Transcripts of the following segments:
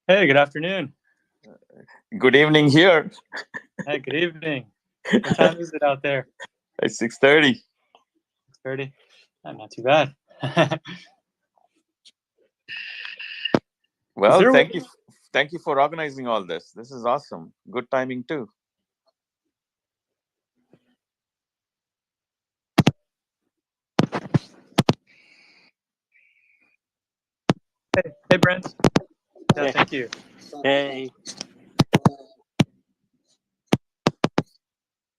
Hey, good afternoon. Good evening here. Hey, good evening. What time is it out there? It's 6:30. 6:30. Not too bad. Is Well, there? thank you for organizing all this. This is awesome. Good timing too. Hey, Brent. Yeah, Hey. thank you. Hey.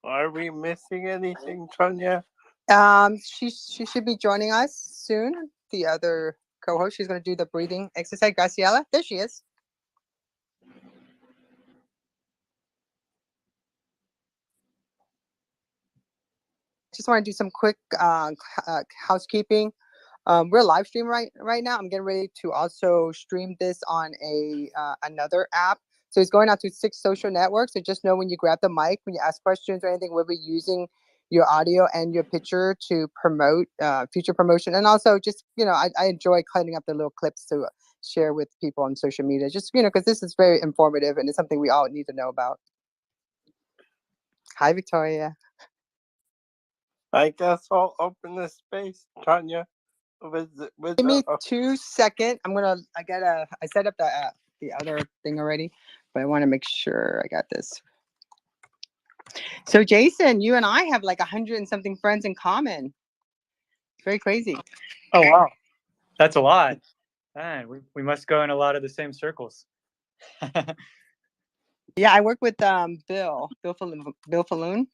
Are we missing anything, Tanya? She should be joining us soon. The other co-host, she's going to do the breathing exercise. Graciela, there she is. Just want to do some quick housekeeping. We're live stream right now. I'm getting ready to also stream this on another app. So it's going out to 6 social networks. So just know when you grab the mic, when you ask questions or anything, we'll be using your audio and your picture to promote future promotion. And also just, I enjoy cutting up the little clips to share with people on social media. Just, because this is very informative and it's something we all need to know about. Hi, Victoria. I guess I'll open the space, Tanya. Give me 2 seconds. I set up the other thing already, but I want to make sure I got this. So Jason, you and I have like 100 and something friends in common. It's very crazy. Oh, wow. That's a lot. Man, we must go in a lot of the same circles. Yeah, I work with Bill Falloon.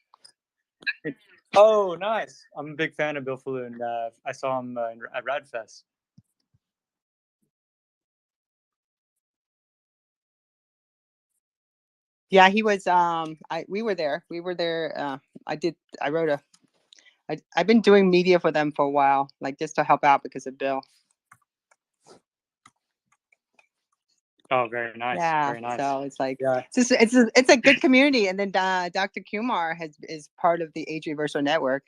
Oh, nice. I'm a big fan of Bill Falloon. I saw him at RadFest. Yeah, he was. We were there. I've been doing media for them for a while, like just to help out because of Bill. Oh, very nice. Yeah, very nice. So it's like, it's a good community. And then Dr. Kumar is part of the Age Reversal Network.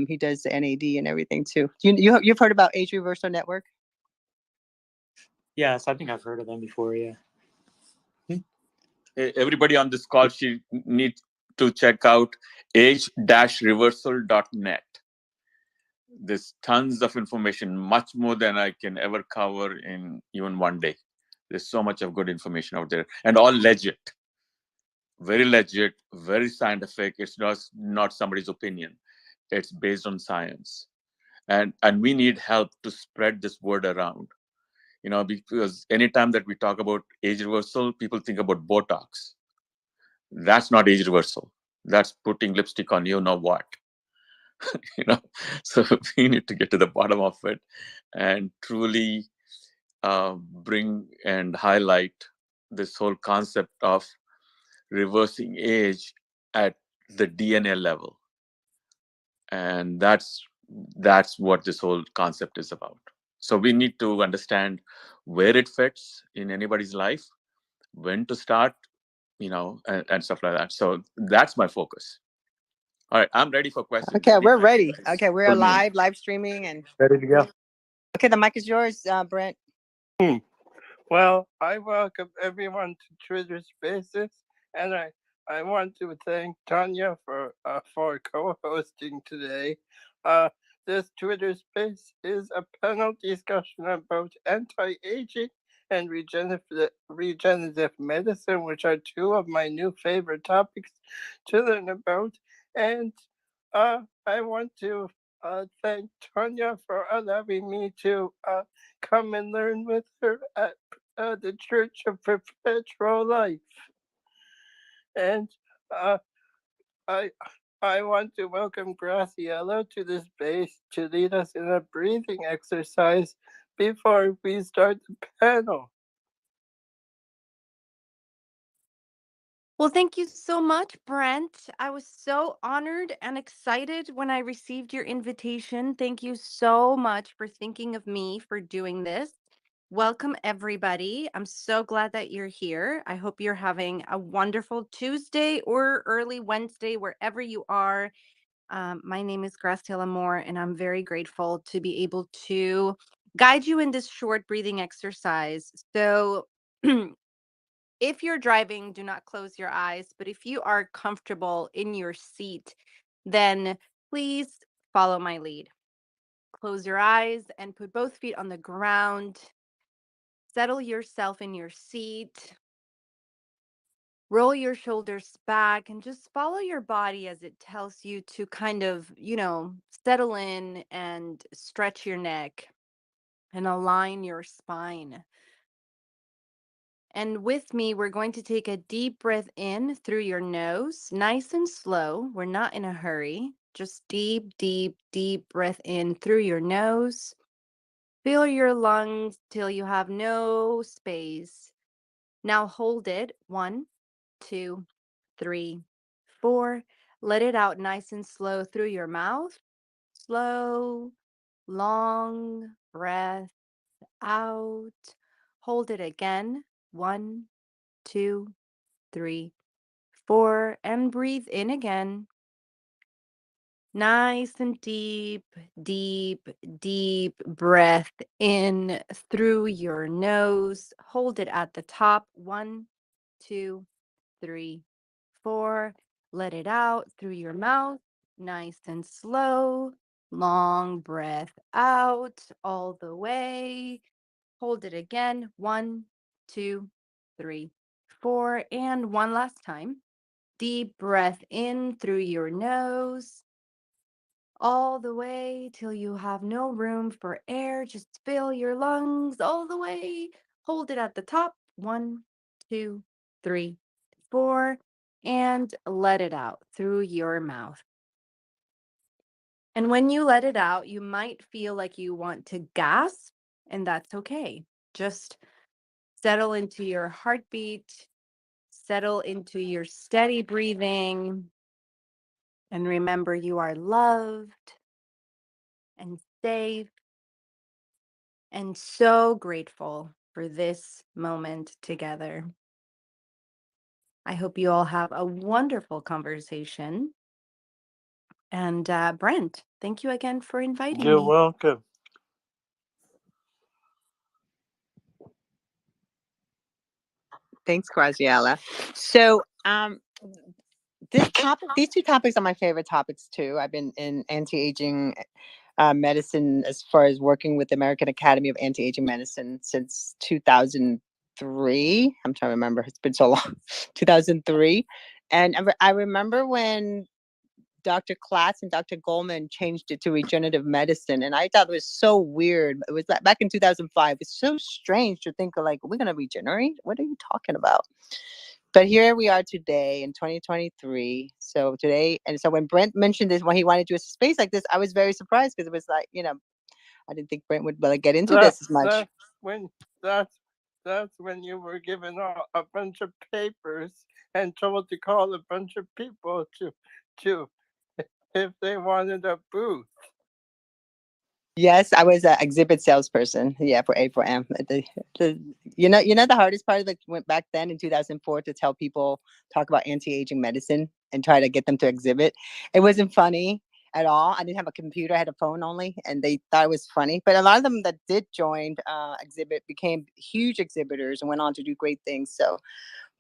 He does the NAD and everything too. You've heard about Age Reversal Network? Yes, I think I've heard of them before. Yeah. Everybody on this call should need to check out age-reversal.net. There's tons of information, much more than I can ever cover in even one day. There's so much of good information out there, and all legit, very scientific. It's not somebody's opinion. It's based on science, and we need help to spread this word around. Because anytime that we talk about age reversal, people think about Botox. That's not age reversal. That's putting lipstick on you know what. So we need to get to the bottom of it and truly bring and highlight this whole concept of reversing age at the DNA level. And that's what this whole concept is about. So we need to understand where it fits in anybody's life, when to start, and stuff like that. So that's my focus. All right, I'm ready for questions. Okay, we're ready. Okay, we're live streaming and ready to go. Okay, the mic is yours, Brent. Well, I welcome everyone to Twitter Spaces, and I want to thank Tanya for co-hosting today. This Twitter Space is a panel discussion about anti-aging and regenerative medicine, which are two of my new favorite topics to learn about. And I want to thank Tanya for allowing me to come and learn with her at the Church of Perpetual Life. And I want to welcome Graciela to this space to lead us in a breathing exercise before we start the panel. Well, thank you so much, Brent. I was so honored and excited when I received your invitation. Thank you so much for thinking of me for doing this. Welcome, everybody. I'm so glad that you're here. I hope you're having a wonderful Tuesday or early Wednesday, wherever you are. My name is Graciela Moore, and I'm very grateful to be able to guide you in this short breathing exercise. So, If you're driving, do not close your eyes. But if you are comfortable in your seat, then please follow my lead. Close your eyes and put both feet on the ground. Settle yourself in your seat. Roll your shoulders back and just follow your body as it tells you to kind of, settle in and stretch your neck and align your spine. And with me, we're going to take a deep breath in through your nose, nice and slow. We're not in a hurry. Just deep, deep, deep breath in through your nose. Fill your lungs till you have no space. Now hold it. 1, 2, 3, 4. Let it out nice and slow through your mouth. Slow, long breath out. Hold it again. 1, 2, 3, 4. And breathe in again. Nice and deep, deep, deep breath in through your nose. Hold it at the top. 1, 2, 3, 4. Let it out through your mouth. Nice and slow. Long breath out all the way. Hold it again. 1, 2, 3, 4. And one last time. Deep breath in through your nose all the way till you have no room for air. Just fill your lungs all the way. Hold it at the top. 1, 2, 3, 4. And let it out through your mouth. And when you let it out, you might feel like you want to gasp, and that's okay. Just settle into your heartbeat, settle into your steady breathing, and remember you are loved and safe and so grateful for this moment together. I hope you all have a wonderful conversation. And Brent, thank you again for inviting You're me. welcome. Thanks, Graziella. So, these two topics are my favorite topics too. I've been in anti-aging medicine as far as working with the American Academy of Anti-Aging Medicine since 2003. I'm trying to remember; it's been so long. 2003, and I remember when Dr. Klatz and Dr. Goldman changed it to regenerative medicine. And I thought it was so weird. It was back in 2005. It's so strange to think of like, we're going to regenerate? What are you talking about? But here we are today in 2023. So today, and so when Brent mentioned this, when he wanted to do a space like this, I was very surprised because it was like, I didn't think Brent would really get into this as much. That's when you were given a bunch of papers and told to call a bunch of people to if they wanted a booth. Yes, I was an exhibit salesperson. Yeah, for A4M. The hardest part of it went back then in 2004 to tell people talk about anti-aging medicine and try to get them to exhibit. It wasn't funny at all. I didn't have a computer; I had a phone only, and they thought it was funny. But a lot of them that did join exhibit became huge exhibitors and went on to do great things. So.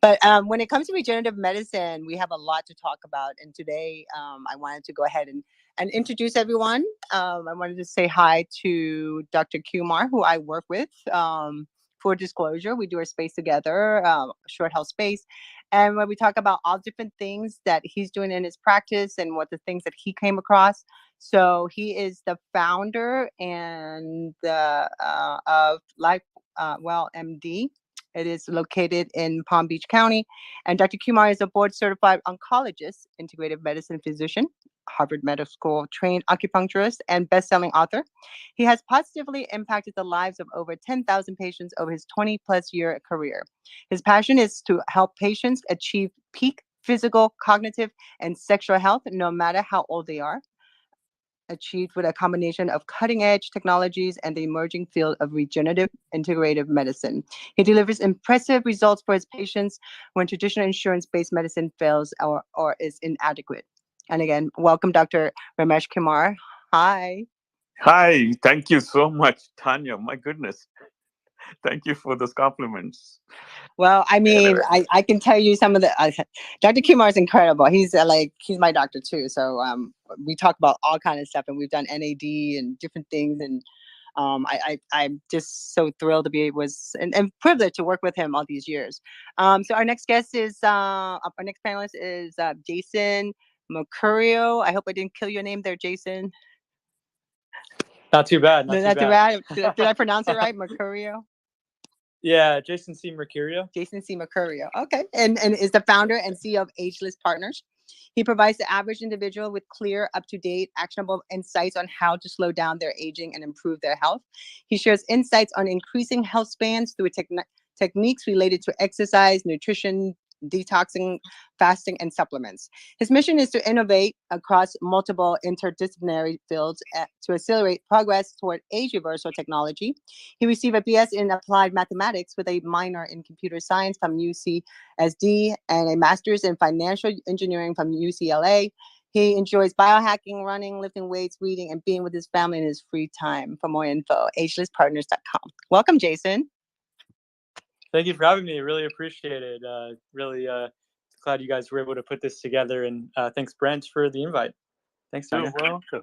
But when it comes to regenerative medicine, we have a lot to talk about. And today, I wanted to go ahead and introduce everyone. I wanted to say hi to Dr. Kumar, who I work with. For disclosure, we do our space together, short health space. And when we talk about all different things that he's doing in his practice and what the things that he came across. So he is the founder and of Lifewell MD. It is located in Palm Beach County. And Dr. Kumar is a board-certified oncologist, integrative medicine physician, Harvard Medical School trained acupuncturist, and best-selling author. He has positively impacted the lives of over 10,000 patients over his 20-plus year career. His passion is to help patients achieve peak physical, cognitive, and sexual health, no matter how old they are, achieved with a combination of cutting-edge technologies and the emerging field of regenerative integrative medicine. He delivers impressive results for his patients when traditional insurance-based medicine fails or is inadequate. And again, welcome, Dr. Ramesh Kumar. Hi. Hi, thank you so much, Tanya. My goodness. Thank you for those compliments. Well, I mean, Anyway. I can tell you some of the Dr. Kumar is incredible. He's he's my doctor too. So we talk about all kind of stuff, and we've done NAD and different things, and I'm just so thrilled to be and privileged to work with him all these years. So our next guest is our next panelist is Jason Mercurio. I hope I didn't kill your name there, Jason. Not too bad. Not No, too not too bad. bad. Did I pronounce it right, Mercurio? Yeah, Jason C. Mercurio. Jason C. Mercurio. Okay. And is the founder and CEO of Ageless Partners. He provides the average individual with clear, up-to-date, actionable insights on how to slow down their aging and improve their health. He shares insights on increasing health spans through techniques related to exercise, nutrition, detoxing, fasting, and supplements. His mission is to innovate across multiple interdisciplinary fields to accelerate progress toward age reversal technology. He received a BS in applied mathematics with a minor in computer science from UCSD and a master's in financial engineering from UCLA. He enjoys biohacking, running, lifting weights, reading, and being with his family in his free time. For more info, agelesspartners.com. Welcome, Jason. Thank you for having me. Really appreciate it. Really glad you guys were able to put this together. And thanks, Brent, for the invite. Thanks, Tanya. You're welcome.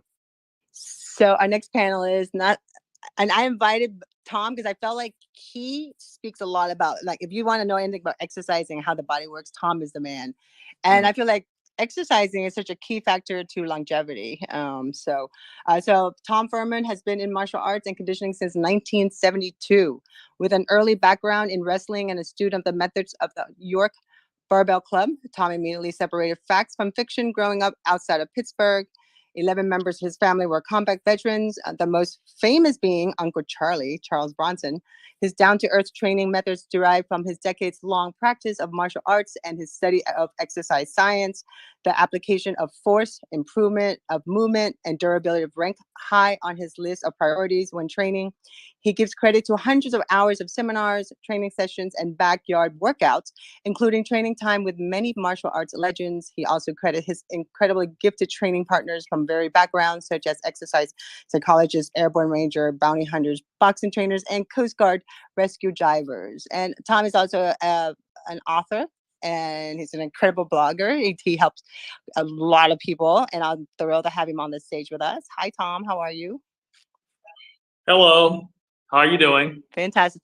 So our next panel is and I invited Tom because I felt like he speaks a lot about, like, if you want to know anything about exercising and how the body works, Tom is the man. And I feel like exercising is such a key factor to longevity. So Tom Furman has been in martial arts and conditioning since 1972, with an early background in wrestling and a student of the methods of the York Barbell Club. Tom immediately separated facts from fiction growing up outside of Pittsburgh. 11 members of his family were combat veterans, the most famous being Uncle Charlie, Charles Bronson. His down-to-earth training methods derive from his decades-long practice of martial arts and his study of exercise science. The application of force, improvement of movement, and durability rank high on his list of priorities when training. He gives credit to hundreds of hours of seminars, training sessions, and backyard workouts, including training time with many martial arts legends. He also credits his incredibly gifted training partners from varied backgrounds, such as exercise psychologists, airborne ranger, bounty hunters, boxing trainers, and Coast Guard rescue divers. And Tom is also an author, and he's an incredible blogger. He helps a lot of people, and I'm thrilled to have him on the stage with us. Hi, Tom. How are you? Hello. How are you doing? Fantastic.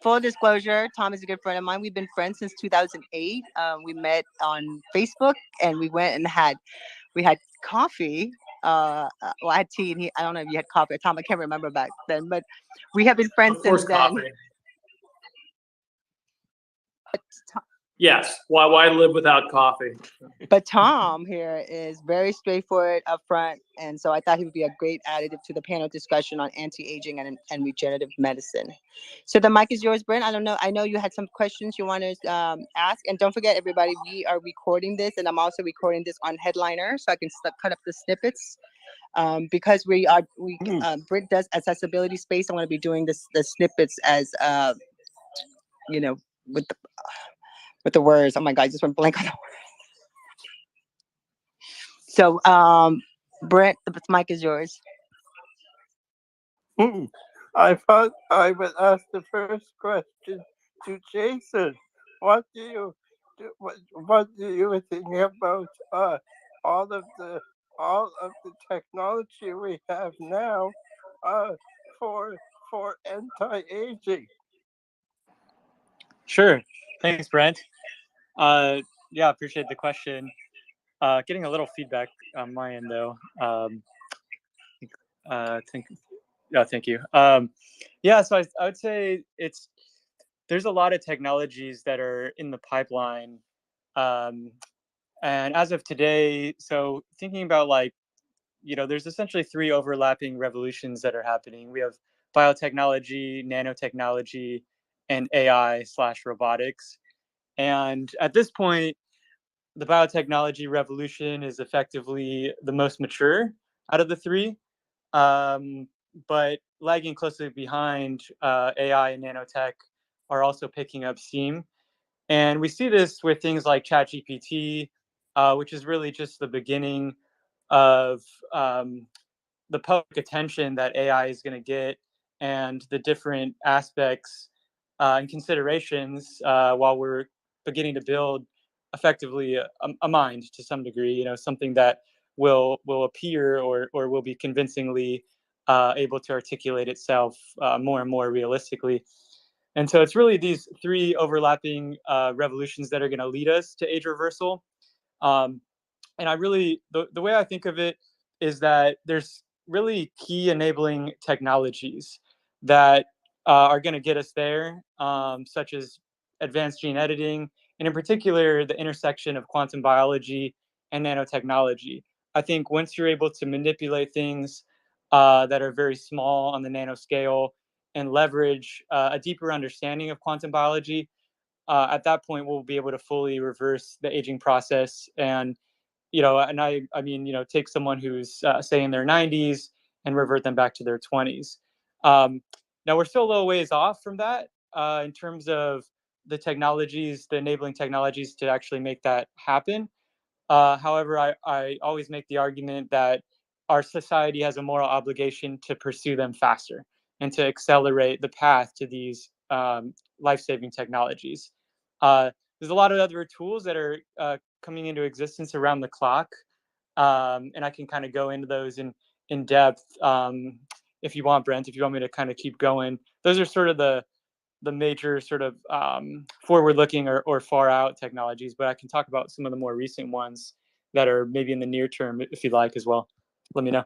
Full disclosure, Tom is a good friend of mine. We've been friends since 2008. We met on Facebook, and we went and had coffee. Well, I had tea, and I don't know if you had coffee. Tom, I can't remember back then, but we have been friends Of course, since then. coffee. Yes. Why live without coffee? But Tom here is very straightforward, upfront, and so I thought he would be a great additive to the panel discussion on anti-aging and regenerative medicine. So the mic is yours, Brent. I don't know. I know you had some questions you want to ask, and don't forget, everybody, we are recording this, and I'm also recording this on Headliner, so I can cut up the snippets. Because Brent does accessibility space. I'm going to be doing the snippets as with the words. Oh my God, I just went blank on the words. So, Brent, the mic is yours. I thought I would ask the first question to Jason. What do you think about all of the technology we have now for anti-aging? Sure. Thanks, Brent. Yeah, appreciate the question. Getting a little feedback on my end, though. Thank you. Yeah, so I would say there's a lot of technologies that are in the pipeline. And as of today, so thinking about there's essentially 3 overlapping revolutions that are happening. We have biotechnology, nanotechnology, and AI/robotics. And at this point, the biotechnology revolution is effectively the most mature out of the 3, but lagging closely behind, AI and nanotech are also picking up steam. And we see this with things like ChatGPT, which is really just the beginning of the public attention that AI is going to get and the different aspects and considerations while we're beginning to build effectively a mind to some degree, something that will appear or will be convincingly able to articulate itself more and more realistically. And so it's really these three overlapping revolutions that are going to lead us to age reversal. Um, and I really, the way I think of it is that there's really key enabling technologies that are going to get us there, such as advanced gene editing, and in particular, the intersection of quantum biology and nanotechnology. I think once you're able to manipulate things that are very small on the nanoscale and leverage a deeper understanding of quantum biology, at that point, we'll be able to fully reverse the aging process. And and I mean, take someone who's say in their 90s and revert them back to their 20s. Now we're still a little ways off from that in terms of the technologies, the enabling technologies to actually make that happen. However, I always make the argument that our society has a moral obligation to pursue them faster and to accelerate the path to these life-saving technologies. There's a lot of other tools that are coming into existence around the clock, and I can kind of go into those in depth if you want, Brent. If you want me to kind of keep going, those are sort of the major sort of forward-looking or far-out technologies, but I can talk about some of the more recent ones that are maybe in the near term, if you'd like as well. Let me know.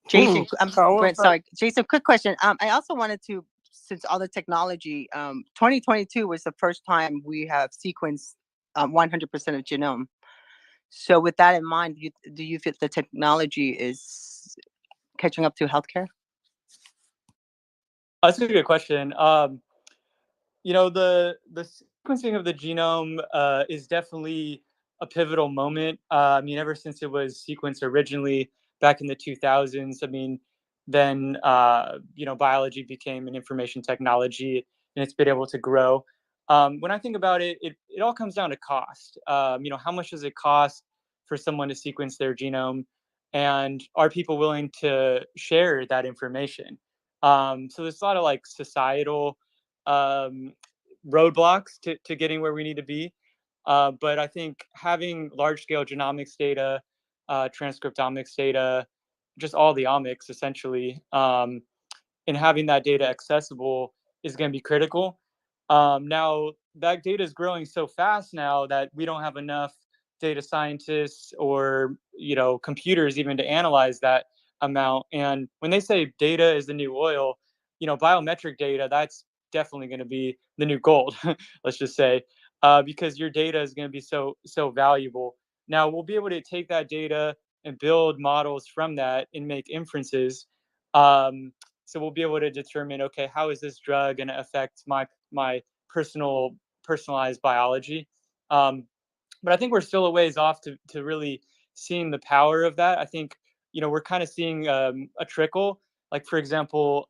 Jason, Brent, sorry. Jason, quick question. I also wanted to, since all the technology, 2022 was the first time we have sequenced 100% of genome. So with that in mind, do you feel the technology is catching up to healthcare? That's a good question. The sequencing of the genome is definitely a pivotal moment. I mean, ever since it was sequenced originally back in the 2000s, I mean, then biology became an information technology, and it's been able to grow. When I think about it, it all comes down to cost. How much does it cost for someone to sequence their genome, and are people willing to share that information? So there's a lot of like societal roadblocks to getting where we need to be. But I think having large scale genomics data, transcriptomics data, just all the omics essentially, and having that data accessible is going to be critical. Now, that data is growing so fast now that we don't have enough data scientists or computers even to analyze that amount. And when they say data is the new oil, biometric data, that's definitely going to be the new gold. Let's just say, because your data is going to be so valuable. Now we'll be able to take that data and build models from that and make inferences. So we'll be able to determine, okay, how is this drug going to affect my personalized biology? But I think we're still a ways off to really seeing the power of that. I think we're kind of seeing a trickle. Like for example,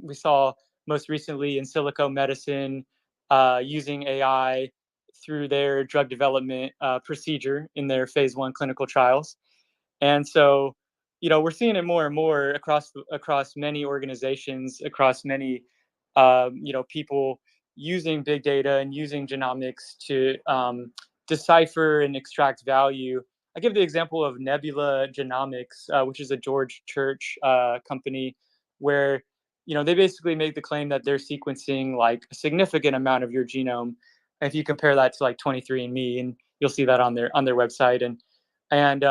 we saw most recently in silico medicine using AI through their drug development procedure in their phase 1 clinical trials. And so, we're seeing it more and more across many organizations, across many, people using big data and using genomics to decipher and extract value. I give the example of Nebula Genomics, which is a George Church company, where they basically make the claim that they're sequencing like a significant amount of your genome. If you compare that to like 23andMe, and you'll see that on their website, and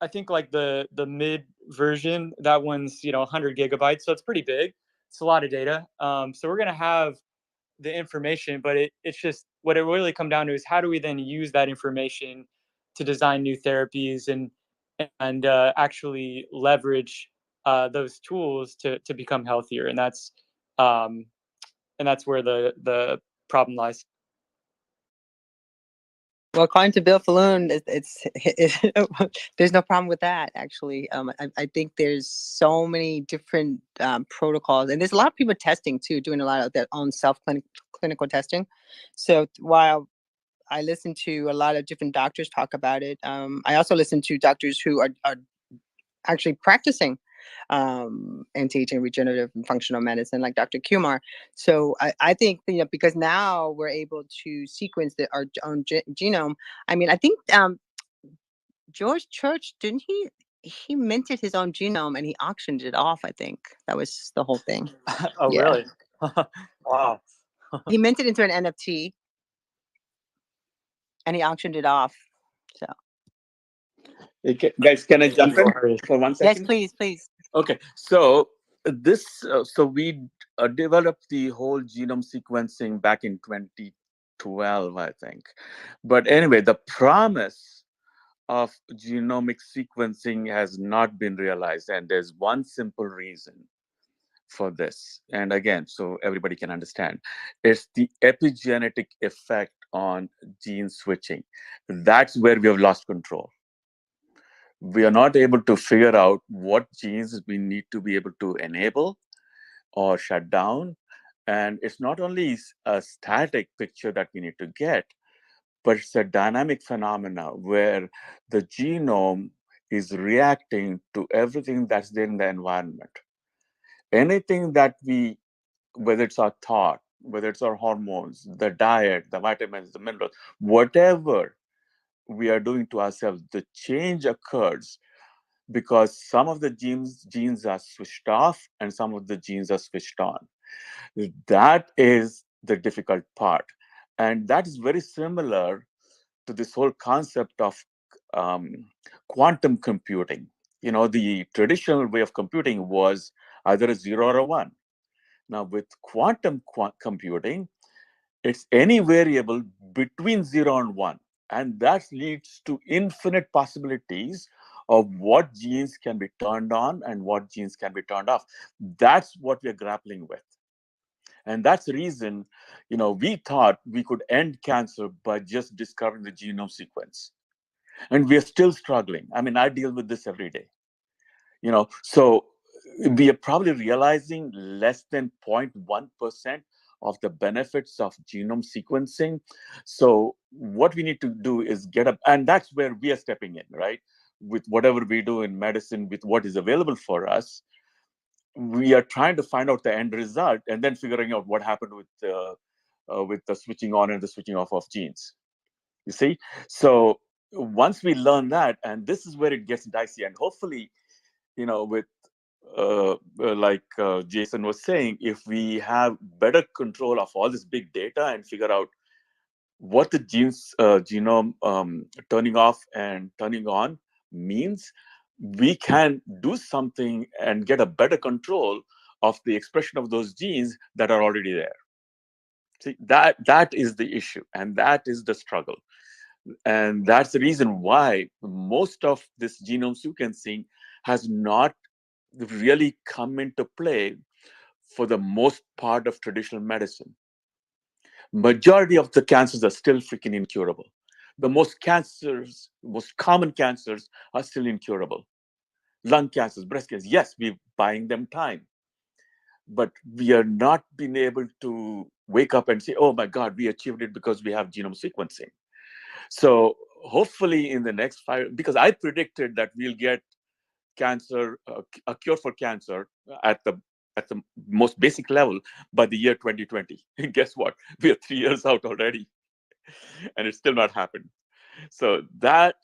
I think like the mid version, that one's 100 gigabytes, so it's pretty big. It's a lot of data. So we're gonna have the information, but it's just what it really come down to is how do we then use that information to design new therapies and actually leverage those tools to become healthier, and that's where the problem lies. Well, according to Bill Falloon, there's no problem with that, actually. I think there's so many different protocols, and there's a lot of people testing too, doing a lot of their own clinical testing. So while I listen to a lot of different doctors talk about it, I also listen to doctors who are actually practicing and teaching regenerative and functional medicine like Dr. Kumar. So I think, because now we're able to sequence our own genome. I mean, I think George Church, didn't he minted his own genome and he auctioned it off. I think that was the whole thing. Oh, Yeah. really? Wow. He minted into an NFT and he auctioned it off. So Okay, guys, can I jump in for 1 second? yes, please. Okay, so so we developed the whole genome sequencing back in 2012, I think. But anyway, the promise of genomic sequencing has not been realized, and there's one simple reason for this. And again, so everybody can understand, it's the epigenetic effect on gene switching. That's where we have lost control. We are not able to figure out what genes we need to be able to enable or shut down. And it's not only a static picture that we need to get, but it's a dynamic phenomena where the genome is reacting to everything that's there in the environment. Anything that whether it's our thought, whether it's our hormones, the diet, the vitamins, the minerals, whatever we are doing to ourselves, the change occurs because some of the genes are switched off and some of the genes are switched on. That is the difficult part. And that is very similar to this whole concept of quantum computing. The traditional way of computing was either a 0 or a 1. Now, with quantum computing, it's any variable between 0 and 1. And that leads to infinite possibilities of what genes can be turned on and what genes can be turned off. That's what we're grappling with. And that's the reason, we thought we could end cancer by just discovering the genome sequence. And we're still struggling. I mean, I deal with this every day. So we are probably realizing less than 0.1% of the benefits of genome sequencing. So what we need to do is get up, and that's where we are stepping in, right? With whatever we do in medicine, with what is available for us, we are trying to find out the end result and then figuring out what happened with the switching on and the switching off of genes. You see? So once we learn that, and this is where it gets dicey, and hopefully, with like Jason was saying, if we have better control of all this big data and figure out what the genome turning off and turning on means, we can do something and get a better control of the expression of those genes that are already there. See, that is the issue, and that is the struggle. And that's the reason why most of this genome sequencing has not really come into play for the most part of traditional medicine. Majority of the cancers are still freaking incurable. The most common cancers are still incurable. Lung cancers, breast cancers, yes, we're buying them time. But we are not being able to wake up and say, oh my God, we achieved it because we have genome sequencing. So hopefully in the next 5, because I predicted that we'll get cancer, a cure for cancer at the most basic level by the year 2020. Guess what? We are 3 years out already, and it's still not happened. So that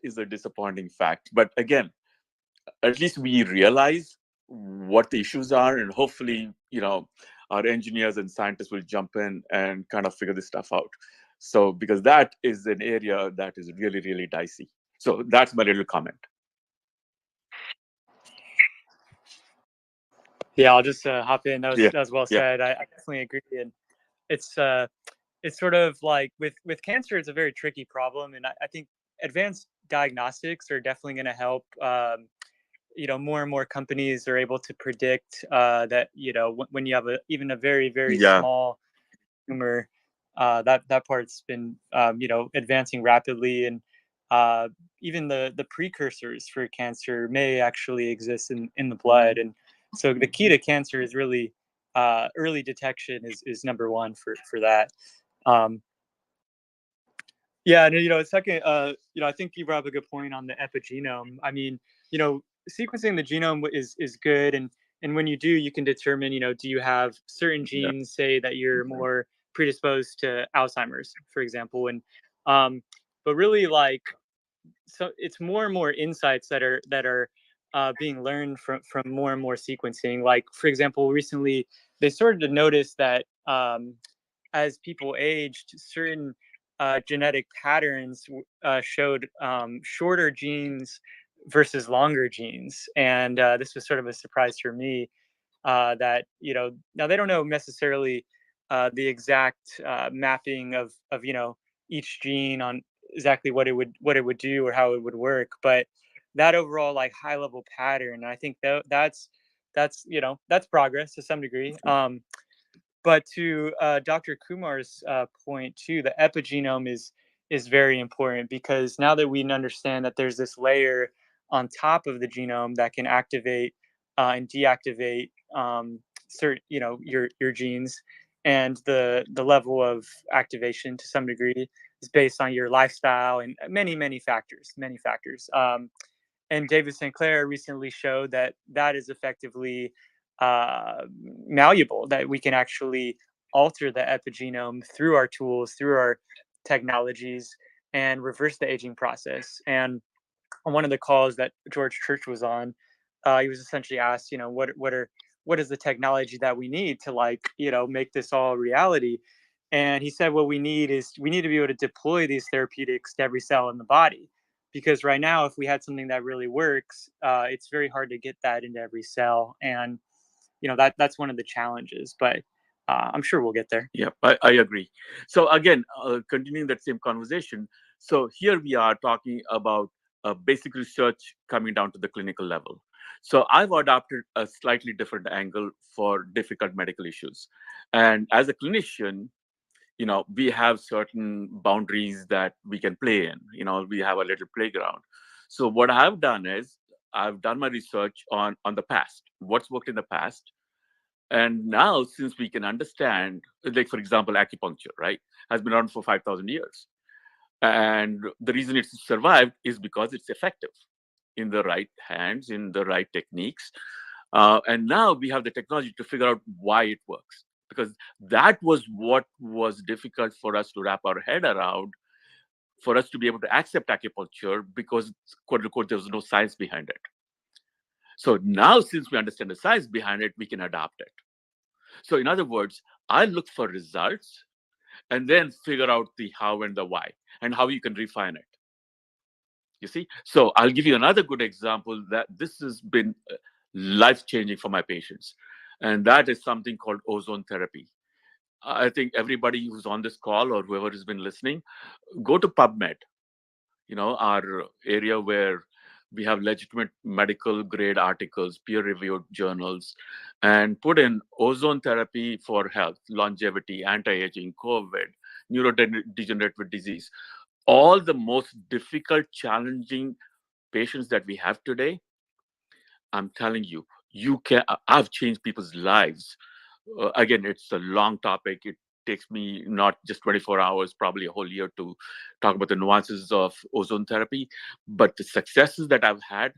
is a disappointing fact. But again, at least we realize what the issues are, and hopefully, our engineers and scientists will jump in and kind of figure this stuff out. So because that is an area that is really, really dicey. So that's my little comment. Yeah, I'll just hop in. That Yeah, was well yeah. said. I definitely agree, and it's sort of like with cancer, it's a very tricky problem, and I think advanced diagnostics are definitely going to help. More and more companies are able to predict that when you have even a very, very Yeah. small tumor, that part's been advancing rapidly, and even the precursors for cancer may actually exist in the blood. And so the key to cancer is really early detection is number one for that. Yeah, and second, I think you brought up a good point on the epigenome. I mean, sequencing the genome is good, and when you do, you can determine, do you have certain Yeah. genes, say that you're more predisposed to Alzheimer's, for example, and but really, like, so it's more and more insights that are being learned from more and more sequencing. Like, for example, recently they started to notice that as people aged, certain genetic patterns showed shorter genes versus longer genes, and this was sort of a surprise for me. That now they don't know necessarily the exact mapping of each gene on exactly what it would do or how it would work, but that overall, like, high level pattern, I think that's progress to some degree. But to Dr. Kumar's point too, the epigenome is very important, because now that we understand that there's this layer on top of the genome that can activate and deactivate certain, your genes, and the level of activation to some degree is based on your lifestyle and many factors, many factors. And David Sinclair recently showed that that is effectively uh, malleable, that we can actually alter the epigenome through our tools, through our technologies, and reverse the aging process. And on one of the calls that George Church was on, he was essentially asked, what is the technology that we need to, like, make this all reality? And he said, what we need to be able to deploy these therapeutics to every cell in the body, because right now, if we had something that really works, it's very hard to get that into every cell, and that's one of the challenges. But I'm sure we'll get there. Yeah, I agree. So again, continuing that same conversation. So here we are talking about basic research coming down to the clinical level. So I've adopted a slightly different angle for difficult medical issues. And as a clinician, we have certain boundaries that we can play in. We have a little playground. So what I've done is I've done my research on the past, what's worked in the past, and now, since we can understand, like, for example, acupuncture, right, has been around for 5,000 years. And the reason it's survived is because it's effective in the right hands, in the right techniques. And now we have the technology to figure out why it works. Because that was what was difficult for us to wrap our head around, for us to be able to accept acupuncture, because, quote unquote, there was no science behind it. So now, since we understand the science behind it, we can adapt it. So in other words, I look for results and then figure out the how and the why and how you can refine it. You see? So I'll give you another good example that this has been life-changing for my patients. And that is something called ozone therapy. I think everybody who's on this call or whoever has been listening, go to PubMed, our area where we have legitimate medical grade articles, peer reviewed journals, and put in ozone therapy for health, longevity, anti-aging, COVID, neurodegenerative disease. All the most difficult, challenging patients that we have today, I'm telling you, I've changed people's lives. Again, it's a long topic. It takes me not just 24 hours, probably a whole year to talk about the nuances of ozone therapy, but the successes that I've had.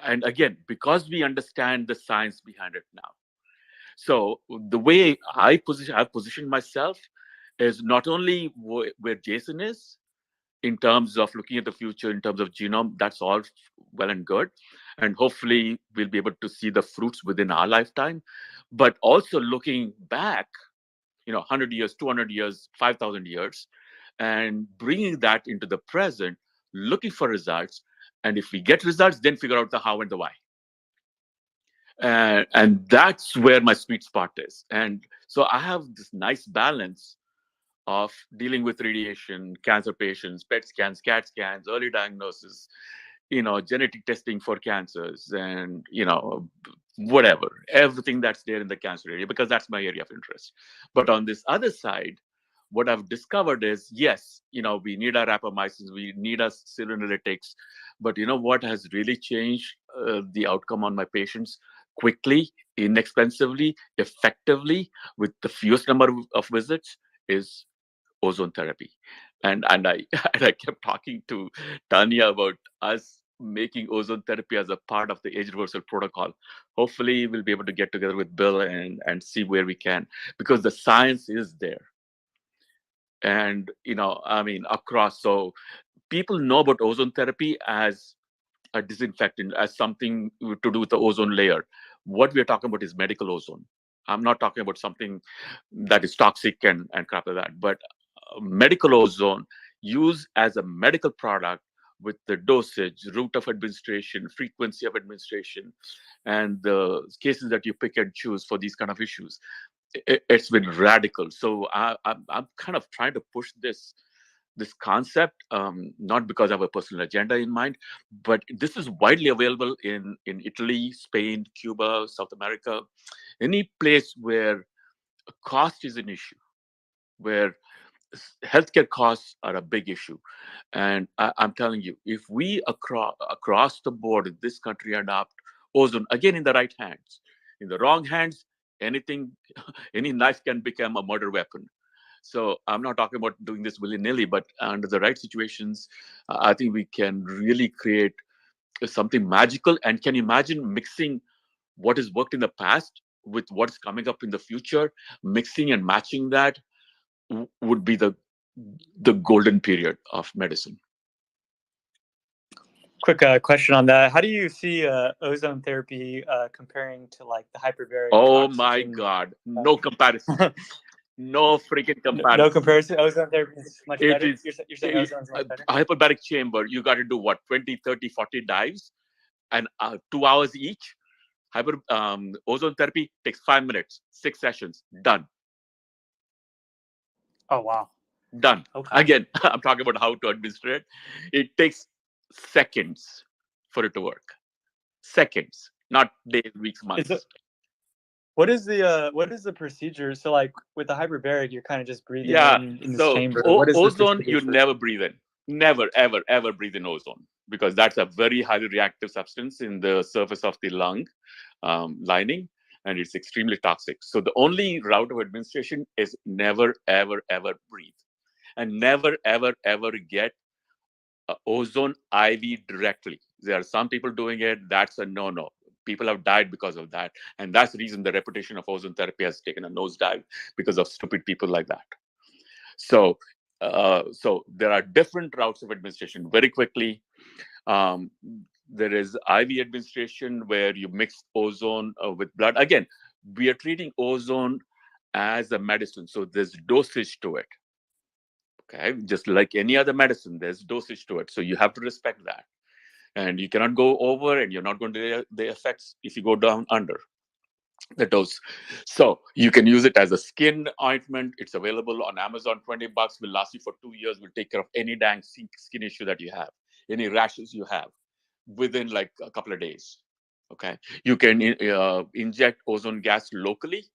And again, because we understand the science behind it now. So the way I've positioned myself is not only where Jason is in terms of looking at the future, in terms of genome, that's all well and good. And hopefully we'll be able to see the fruits within our lifetime, but also looking back, 100 years, 200 years, 5,000 years, and bringing that into the present, looking for results. And if we get results, then figure out the how and the why. And that's where my sweet spot is. And so I have this nice balance of dealing with radiation, cancer patients, PET scans, CAT scans, early diagnosis, genetic testing for cancers, and whatever, everything that's there in the cancer area, because that's my area of interest. But on this other side, what I've discovered is, yes, we need our rapamycins, we need our seroanalytics, but what has really changed the outcome on my patients quickly, inexpensively, effectively, with the fewest number of visits is ozone therapy. And I and I kept talking to Tanya about us making ozone therapy as a part of the age reversal protocol. Hopefully, we'll be able to get together with Bill and see where we can, because the science is there. And, I mean, across. So people know about ozone therapy as a disinfectant, as something to do with the ozone layer. What we're talking about is medical ozone. I'm not talking about something that is toxic and crap like that, but medical ozone used as a medical product with the dosage, route of administration, frequency of administration, and the cases that you pick and choose for these kind of issues. It's been radical. So I'm kind of trying to push this concept, not because I have a personal agenda in mind, but this is widely available in Italy, Spain, Cuba, South America, any place where cost is an issue, where healthcare costs are a big issue. And I'm telling you, if we across the board in this country adopt ozone, again, in the right hands, in the wrong hands, anything, any knife can become a murder weapon. So I'm not talking about doing this willy-nilly, but under the right situations, I think we can really create something magical. And can you imagine mixing what has worked in the past with what's coming up in the future? Mixing and matching that would be the golden period of medicine. Quick question on that. How do you see ozone therapy comparing to like the hyperbaric Oh oxygen? my God, no comparison. No freaking comparison. No comparison. Ozone therapy is much It better. is, You're saying ozone is much better? a hyperbaric chamber, you got to do what, 20, 30, 40 dives and 2 hours each. Ozone therapy takes 5 minutes, 6 sessions, done. Oh, wow. Done. Okay. Again, I'm talking about how to administer it. It takes seconds for it to work. Seconds, not days, weeks, months. What is the procedure? So like with the hyperbaric, you're kind of just breathing in this so chamber. What is ozone, the you never breathe in. Never, ever, ever breathe in ozone, because that's a very highly reactive substance in the surface of the lung lining, and it's extremely toxic. So the only route of administration is never, ever, ever breathe, and never, ever, ever get ozone IV directly. There are some people doing it. That's a no-no. People have died because of that, and that's the reason the reputation of ozone therapy has taken a nosedive, because of stupid people like that. So, so there are different routes of administration. Very quickly, there is IV administration where you mix ozone with blood. Again, we are treating ozone as a medicine, so there's dosage to it. Okay, just like any other medicine, there's dosage to it. So you have to respect that, and you cannot go over, and you're not going to get the effects if you go down under the dose. So you can use it as a skin ointment. It's available on Amazon. $20 will last you for 2 years. Will take care of any dang skin issue that you have, any rashes you have, within like a couple of days. Okay, you can inject ozone gas locally.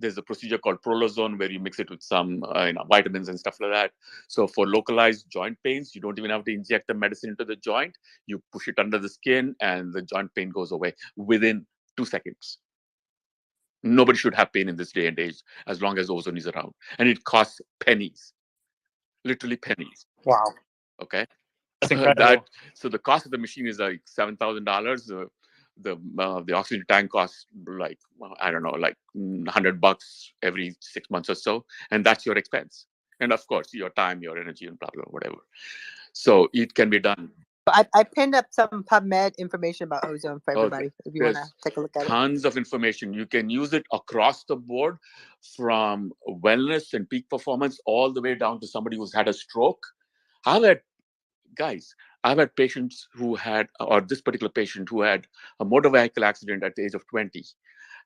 There's a procedure called prolozone where you mix it with some vitamins and stuff like that. So for localized joint pains, you don't even have to inject the medicine into the joint. You push it under the skin, and the joint pain goes away within 2 seconds. Nobody should have pain in this day and age as long as ozone is around. And it costs pennies, literally pennies. Wow. Okay. That's incredible. So the cost of the machine is like $7,000. The oxygen tank costs like, I don't know, like $100 every 6 months or so. And that's your expense. And of course, your time, your energy, and blah, blah, whatever. So it can be done. I pinned up some PubMed information about ozone for everybody, if you want to take a look at it. Tons of information. You can use it across the board, from wellness and peak performance all the way down to somebody who's had a stroke. I've had patients who had, or this particular patient who had a motor vehicle accident at the age of 20,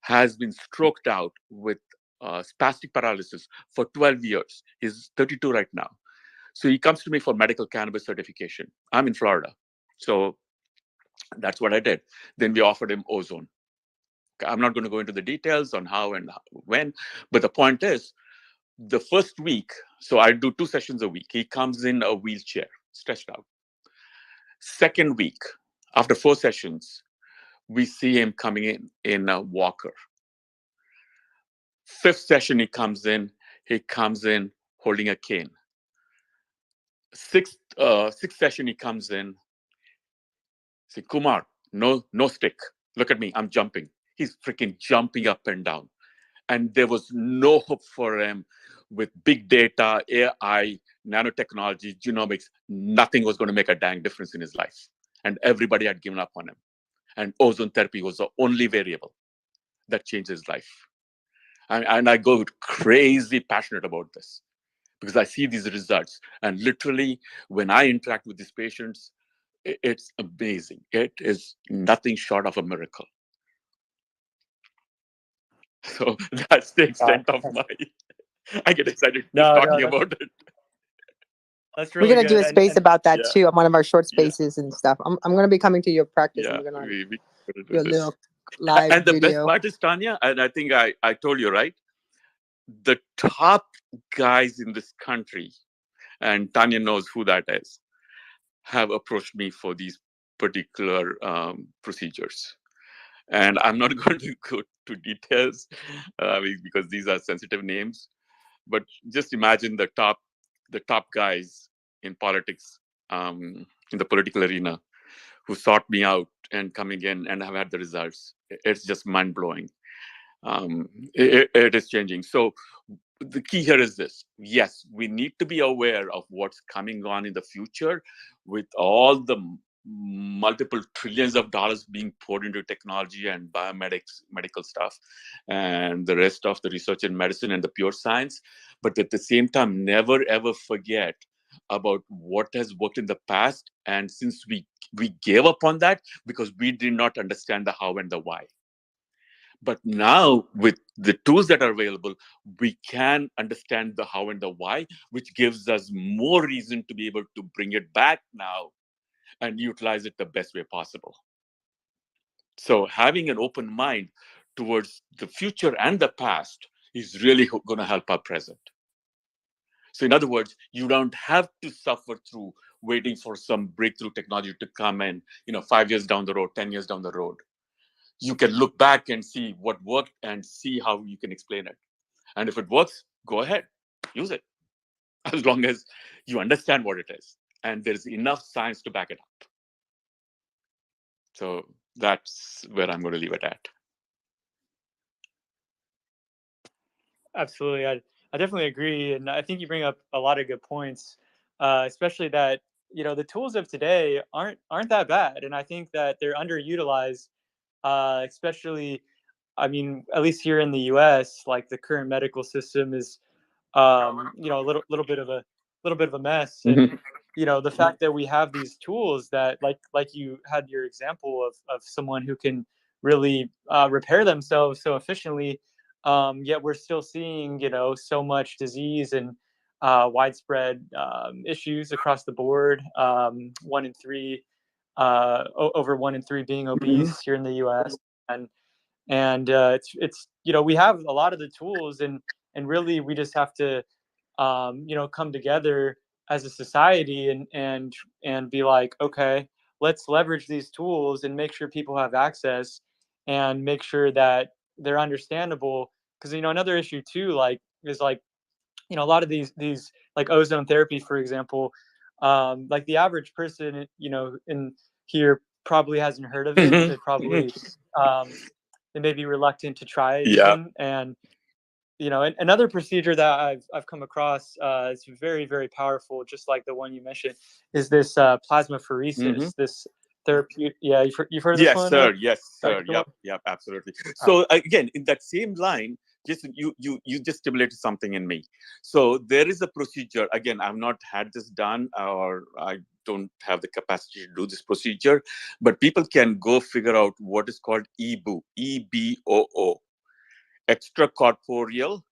has been stroked out with spastic paralysis for 12 years. He's 32 right now. So he comes to me for medical cannabis certification. I'm in Florida. So that's what I did. Then we offered him ozone. I'm not going to go into the details on how and when, but the point is, the first week, so I do 2 sessions a week. He comes in a wheelchair, stretched out. Second week, after 4 sessions, we see him coming in a walker. 5th session, he comes in holding a cane. 6th session, he comes in, Say, Kumar, no stick. Look at me, I'm jumping. He's freaking jumping up and down. And there was no hope for him with big data, AI, nanotechnology, genomics. Nothing was going to make a dang difference in his life. And everybody had given up on him. And ozone therapy was the only variable that changed his life. And I go crazy passionate about this because I see these results. And literally, when I interact with these patients, it's amazing. It is nothing short of a miracle. So that's the extent of my. I get excited just talking about it. That's We're really gonna do good. a space about that Yeah. too on one of our short Yeah. spaces and stuff. I'm gonna be coming to your practice Yeah, and we're gonna we do a this. little live And the best video. part is, Tanya, and I think I told you, right? The top guys in this country, and Tanya knows who that is, have approached me for these particular procedures. And I'm not going to go to details because these are sensitive names. But just imagine the top guys in politics, in the political arena, who sought me out and coming in and have had the results. It's just mind blowing. It is changing. So the key here is this: yes, we need to be aware of what's coming on in the future, with all the multiple trillions of dollars being poured into technology and biomedics, medical stuff, and the rest of the research in medicine and the pure science. But at the same time, never ever forget about what has worked in the past. And since we gave up on that because we did not understand the how and the why. But now, with the tools that are available, we can understand the how and the why, which gives us more reason to be able to bring it back now and utilize it the best way possible. So, having an open mind towards the future and the past is really going to help our present. So, in other words, you don't have to suffer through waiting for some breakthrough technology to come in, 5 years down the road, 10 years down the road. You can look back and see what worked and see how you can explain it. And if it works, go ahead, use it, as long as you understand what it is and there's enough science to back it up. So that's where I'm going to leave it at. Absolutely. I definitely agree. And I think you bring up a lot of good points, especially that, the tools of today aren't that bad. And I think that they're underutilized, especially, I mean, at least here in the US, like the current medical system is, a little bit of a mess. And, the fact that we have these tools that like you had your example of someone who can really repair themselves so efficiently. Yet we're still seeing, so much disease and widespread issues across the board. 1 in 3, over 1 in 3 being obese here in the U.S. and it's we have a lot of the tools and really we just have to come together as a society and be like, okay, let's leverage these tools and make sure people have access and make sure that they're understandable. Because another issue too, like is like a lot of these like ozone therapy, for example, like the average person in here probably hasn't heard of it. They probably they may be reluctant to try it even. And another procedure that I've come across, it's very, very powerful, just like the one you mentioned, is this plasmapheresis. This therapeutic. Yeah, you've heard of this one? Yes, sir. Yep, absolutely. So again, in that same line, Jason, you just stimulated something in me. So there is a procedure. Again, I've not had this done, or I don't have the capacity to do this procedure, but people can go figure out what is called EBOO, EBOO, extracorporeal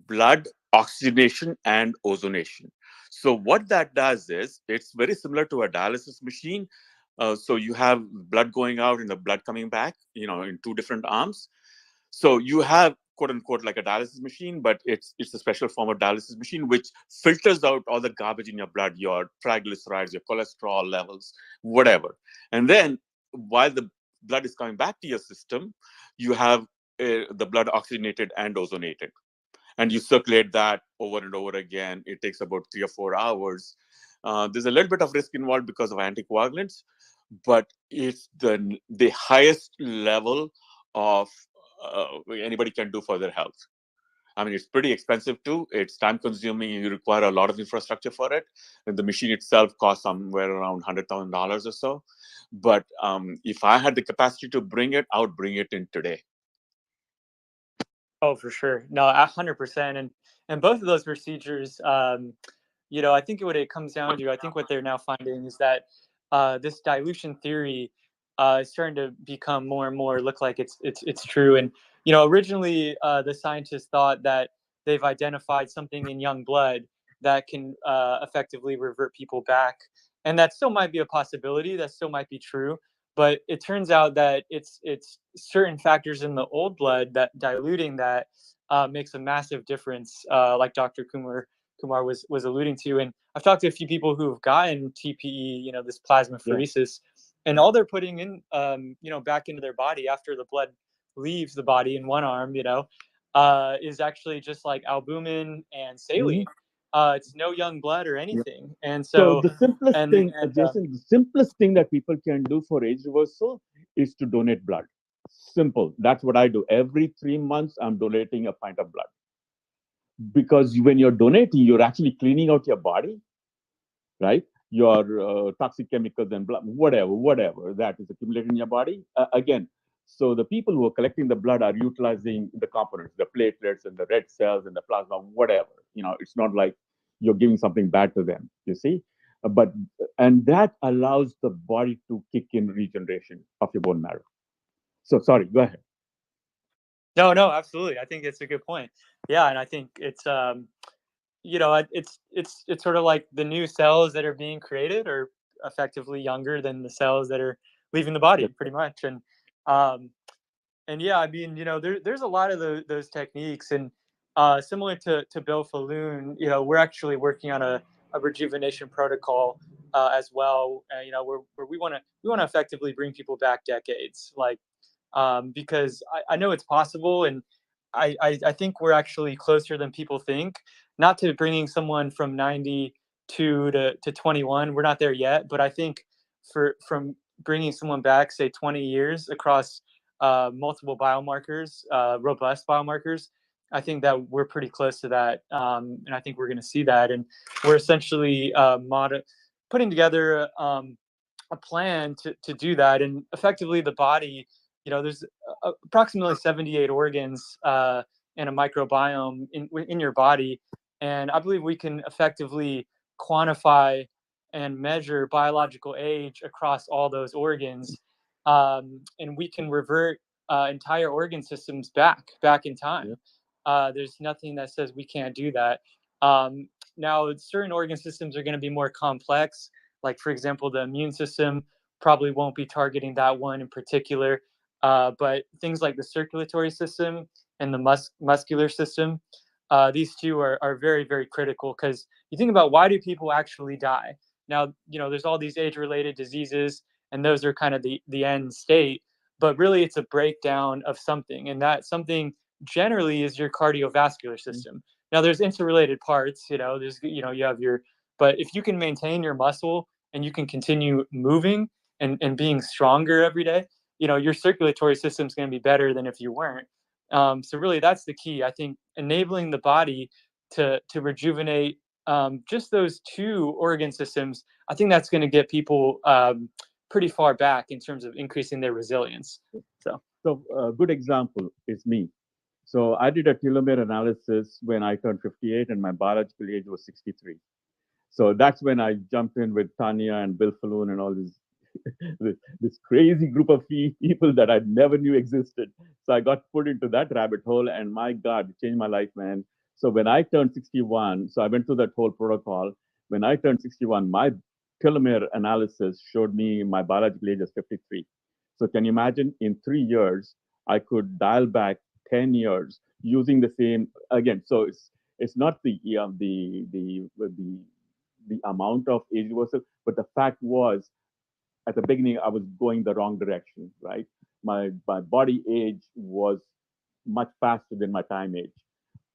blood oxygenation and ozonation. So what that does is it's very similar to a dialysis machine. So you have blood going out and the blood coming back, in two different arms. So you have quote unquote like a dialysis machine, but it's a special form of dialysis machine which filters out all the garbage in your blood, your triglycerides, your cholesterol levels, whatever. And then while the blood is coming back to your system, you have the blood oxygenated and ozonated. And you circulate that over and over again. It takes about 3 or 4 hours. There's a little bit of risk involved because of anticoagulants, but it's the highest level of anybody can do for their health. I mean, it's pretty expensive too. It's time consuming. You require a lot of infrastructure for it. And the machine itself costs somewhere around $100,000 or so. But if I had the capacity to bring it, I would bring it in today. Oh, for sure. No, 100%. And both of those procedures, I think what it comes down to, I think what they're now finding is that this dilution theory is starting to become more and more look like it's true. And originally the scientists thought that they've identified something in young blood that can effectively revert people back, and that still might be a possibility. That still might be true. But it turns out that it's certain factors in the old blood that diluting that makes a massive difference, like Dr. Kumar was alluding to. And I've talked to a few people who have gotten TPE, this plasmapheresis, and all they're putting in, back into their body after the blood leaves the body in one arm, is actually just like albumin and saline. It's no young blood or anything. And so the simplest thing, and Jason, the simplest thing that people can do for age reversal is to donate blood. Simple. That's what I do. Every 3 months, I'm donating a pint of blood. Because when you're donating, you're actually cleaning out your body, right? Your toxic chemicals and blood, whatever that is accumulated in your body. Again, so the people who are collecting the blood are utilizing the components, the platelets and the red cells and the plasma, whatever. It's not like you're giving something bad to them, you see? And that allows the body to kick in regeneration of your bone marrow. So sorry, go ahead. No, absolutely. I think it's a good point. Yeah, and I think it's it's sort of like the new cells that are being created are effectively younger than the cells that are leaving the body, pretty much. And yeah, I mean, there's a lot of those techniques, and similar to Bill Falloon, we're actually working on a rejuvenation protocol as well. Where we want to effectively bring people back decades, like because I know it's possible, and I think we're actually closer than people think. Not to bringing someone from 92 to 21, we're not there yet, but I think from bringing someone back, say 20 years across multiple biomarkers, robust biomarkers, I think that we're pretty close to that, and I think we're going to see that, and we're essentially putting together a plan to do that, and effectively the body. There's approximately 78 organs and a microbiome in your body, and I believe we can effectively quantify and measure biological age across all those organs, and we can revert entire organ systems back in time. There's nothing that says we can't do that. Now, certain organ systems are going to be more complex, like, for example, the immune system probably won't be targeting that one in particular. But things like the circulatory system and the muscular system, these two are very, very critical, because you think about, why do people actually die? Now, there's all these age-related diseases, and those are kind of the end state. But really, it's a breakdown of something, and that something generally is your cardiovascular system. Now, there's interrelated parts. There's you have but if you can maintain your muscle and you can continue moving and being stronger every day, your circulatory system is going to be better than if you weren't. So really, that's the key. I think enabling the body to rejuvenate just those two organ systems, I think that's going to get people pretty far back in terms of increasing their resilience. So a good example is me. So I did a telomere analysis when I turned 58 and my biological age was 63. So that's when I jumped in with Tanya and Bill Falloon and all this crazy group of people that I never knew existed. So I got put into that rabbit hole, and my God, it changed my life, man. So when I turned 61, so I went through that whole protocol. When I turned 61, my telomere analysis showed me my biological age is 53. So can you imagine, in 3 years, I could dial back 10 years using the same, again, so it's not the amount of age reversal, but the fact was, at the beginning, I was going the wrong direction, right? My body age was much faster than my time age.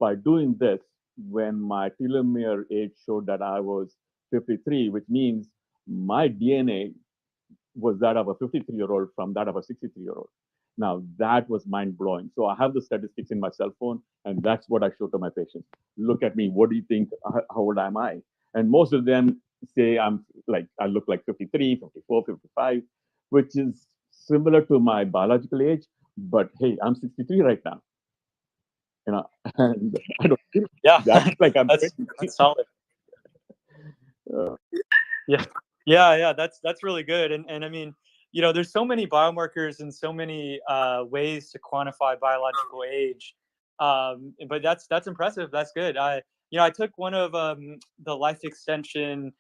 By doing this, when my telomere age showed that I was 53, which means my DNA was that of a 53-year-old from that of a 63-year-old. Now, that was mind-blowing. So I have the statistics in my cell phone, and that's what I show to my patients. Look at me. What do you think? How old am I? And most of them say I look like 53, 54, 55, which is similar to my biological age. But hey, I'm 63 right now. And I don't feel that's like I'm that's solid. Yeah, that's really good. And I mean, there's so many biomarkers and so many ways to quantify biological age. But that's impressive. That's good. I took one of the life extension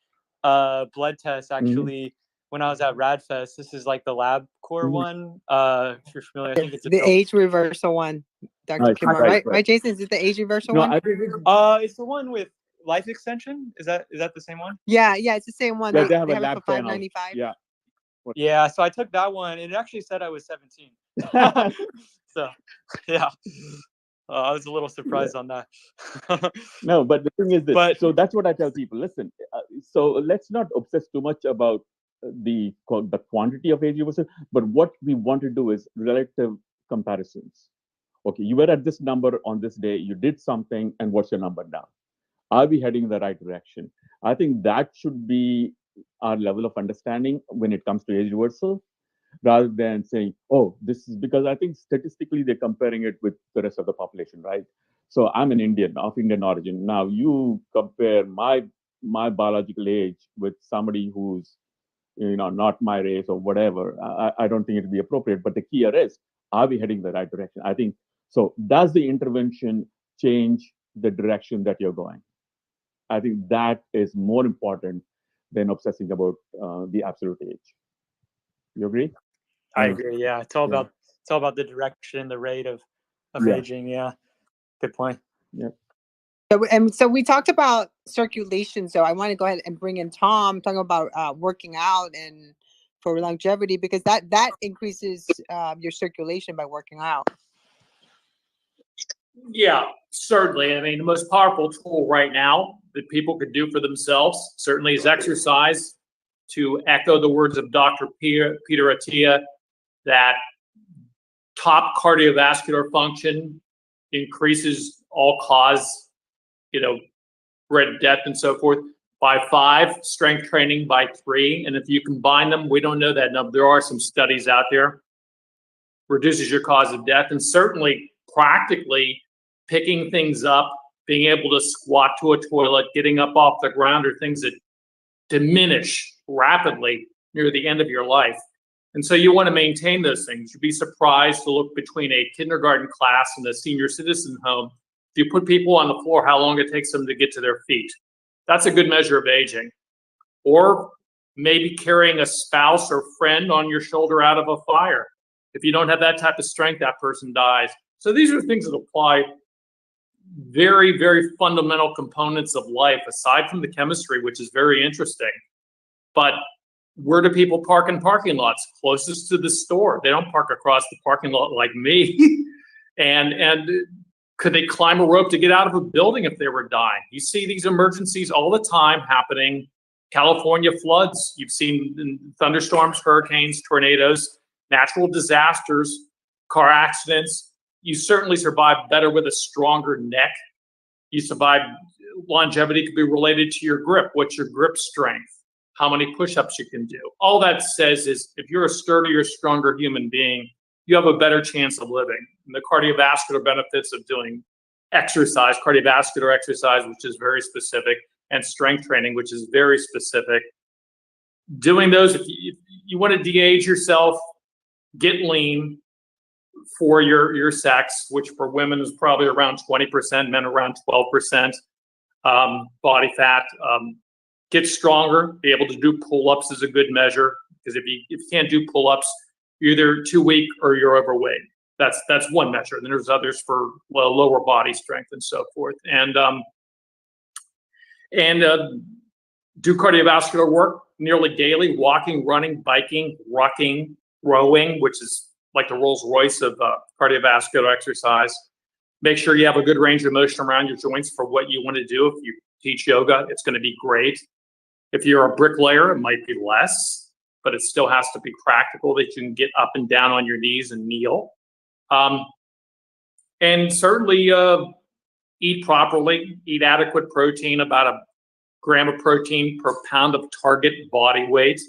blood tests actually when I was at RadFest. This is like the LabCorp one. If you're familiar, I think it's the age reversal one. Dr. Kumar, right? Jason, is it the age reversal one? It's the one with life extension. Is that the same one? Yeah, it's the same one. Yeah, they have a lab for $5.95. Yeah, so I took that one, and it actually said I was 17. So, yeah, I was a little surprised on that. No, but the thing is this. So that's what I tell people. Listen, so let's not obsess too much about the quantity of age reversal, but what we want to do is relative comparisons. Okay, you were at this number on this day, you did something, and what's your number now? Are we heading in the right direction? I think that should be our level of understanding when it comes to age reversal, rather than saying, oh, this is because I think statistically they're comparing it with the rest of the population, right? So I'm an Indian of Indian origin. Now you compare my biological age with somebody who's not my race or whatever. I don't think it'd be appropriate. But the key here is, are we heading in the right direction? I think so. Does the intervention change the direction that you're going? I think that is more important than obsessing about the absolute age. You agree? I agree. Yeah, it's all about the direction, the rate of aging. Yeah, good point. Yeah. So we talked about circulation. So I want to go ahead and bring in Tom, talking about working out and for longevity, because that increases your circulation by working out. Yeah, certainly. I mean, the most powerful tool right now that people could do for themselves certainly is exercise. To echo the words of Dr. Peter Attia, that top cardiovascular function increases all-cause, red death and so forth by 5, strength training by 3, and if you combine them, we don't know that number. There are some studies out there. Reduces your cause of death, and certainly practically picking things up, being able to squat to a toilet, getting up off the ground are things that diminish rapidly near the end of your life. And so you want to maintain those things. You'd be surprised to look between a kindergarten class and a senior citizen home. If you put people on the floor, how long it takes them to get to their feet. That's a good measure of aging. Or maybe carrying a spouse or friend on your shoulder out of a fire. If you don't have that type of strength, that person dies. So these are things that apply, very, very fundamental components of life, aside from the chemistry, which is very interesting. But where do people park in parking lots? Closest to the store. They don't park across the parking lot like me. and could they climb a rope to get out of a building if they were dying? You see these emergencies all the time happening. California floods. You've seen thunderstorms, hurricanes, tornadoes, natural disasters, car accidents. You certainly survive better with a stronger neck. You survive. Longevity could be related to your grip. What's your grip strength? How many push-ups you can do? All that says is if you're a sturdier, stronger human being, you have a better chance of living. And the cardiovascular benefits of doing exercise, cardiovascular exercise, which is very specific, and strength training, which is very specific. Doing those, if you want to de-age yourself, get lean for your sex, which for women is probably around 20%, men around 12% body fat. Get stronger, be able to do pull-ups is a good measure, because if you can't do pull-ups, you're either too weak or you're overweight. That's one measure. Then there's others for lower body strength and so forth. And do cardiovascular work nearly daily: walking, running, biking, rucking, rowing, which is like the Rolls Royce of cardiovascular exercise. Make sure you have a good range of motion around your joints for what you want to do. If you teach yoga, it's going to be great. If you're a bricklayer, it might be less, but it still has to be practical that you can get up and down on your knees and kneel. And certainly eat properly, eat adequate protein, about a gram of protein per pound of target body weight,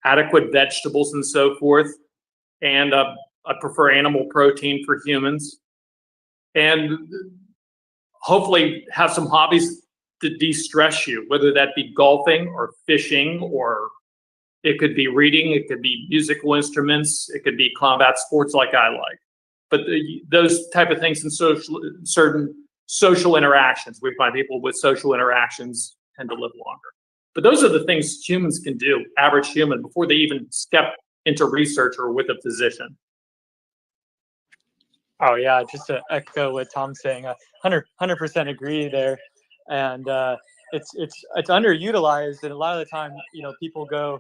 adequate vegetables and so forth. And I prefer animal protein for humans. And hopefully have some hobbies to de-stress you, whether that be golfing or fishing, or it could be reading, it could be musical instruments, it could be combat sports like I like. But those type of things and certain social interactions, we find people with social interactions tend to live longer. But those are the things humans can do, average human, before they even step into research or with a physician. Oh yeah, just to echo what Tom's saying, 100% agree there, and it's underutilized, and a lot of the time, people go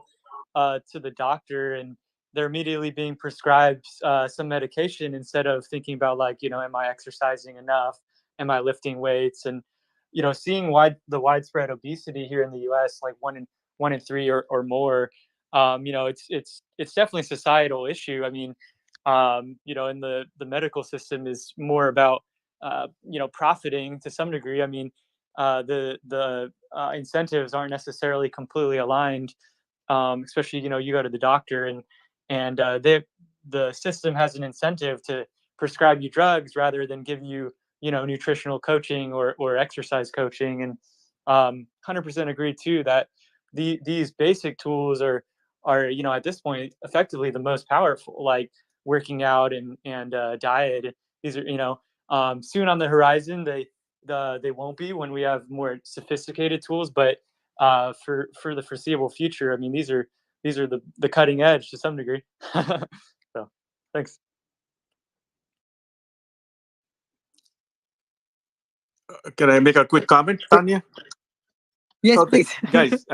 to the doctor and they're immediately being prescribed some medication instead of thinking about, like, am I exercising enough? Am I lifting weights? And seeing the widespread obesity here in the U.S., like one in three or more, it's definitely a societal issue. I mean, in the medical system is more about profiting to some degree. I mean, the incentives aren't necessarily completely aligned, especially you go to the doctor and the system has an incentive to prescribe you drugs rather than give you nutritional coaching or exercise coaching. And 100% agree too that these basic tools are at this point effectively the most powerful, like working out and diet. These are soon on the horizon. They won't be when we have more sophisticated tools, but for the foreseeable future, I mean, these are the cutting edge to some degree. So thanks. Can I make a quick comment, Tanya? Yes, Okay, please. guys.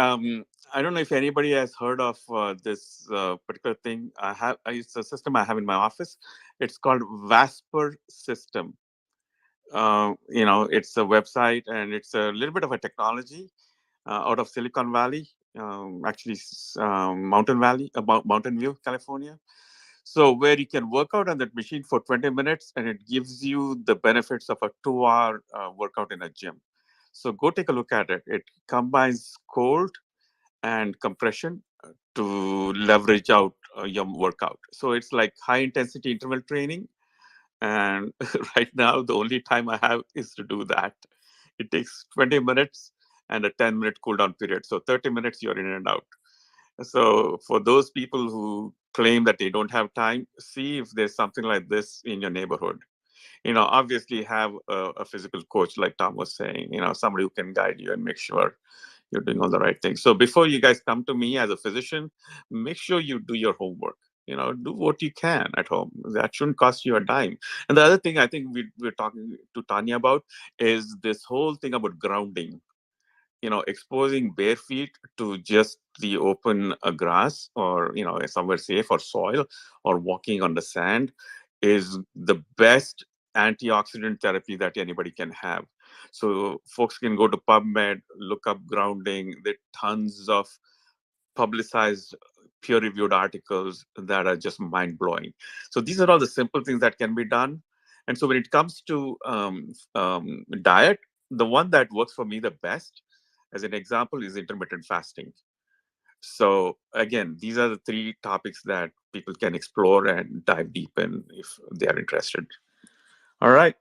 I don't know if anybody has heard of this particular thing. It's a system I have in my office. It's called Vasper system. It's a website, and it's a little bit of a technology out of Silicon Valley, actually Mountain View, California. So where you can work out on that machine for 20 minutes, and it gives you the benefits of a 2-hour workout in a gym. So go take a look at it. It combines cold and compression to leverage out your workout. So it's like high intensity interval training. And right now, the only time I have is to do that. It takes 20 minutes and a 10-minute cool down period. So 30 minutes, you're in and out. So for those people who claim that they don't have time, see if there's something like this in your neighborhood. Obviously have a physical coach, like Tom was saying, somebody who can guide you and make sure you're doing all the right things. So before you guys come to me as a physician, make sure you do your homework. Do what you can at home. That shouldn't cost you a dime. And the other thing I think we're talking to Tanya about is this whole thing about grounding. Exposing bare feet to just the open grass, or somewhere safe, or soil, or walking on the sand is the best antioxidant therapy that anybody can have. So folks can go to PubMed, look up grounding. There are tons of publicized peer-reviewed articles that are just mind-blowing. So these are all the simple things that can be done. And so when it comes to diet, the one that works for me the best, as an example, is intermittent fasting. So again, these are the 3 topics that people can explore and dive deep in if they are interested. All right.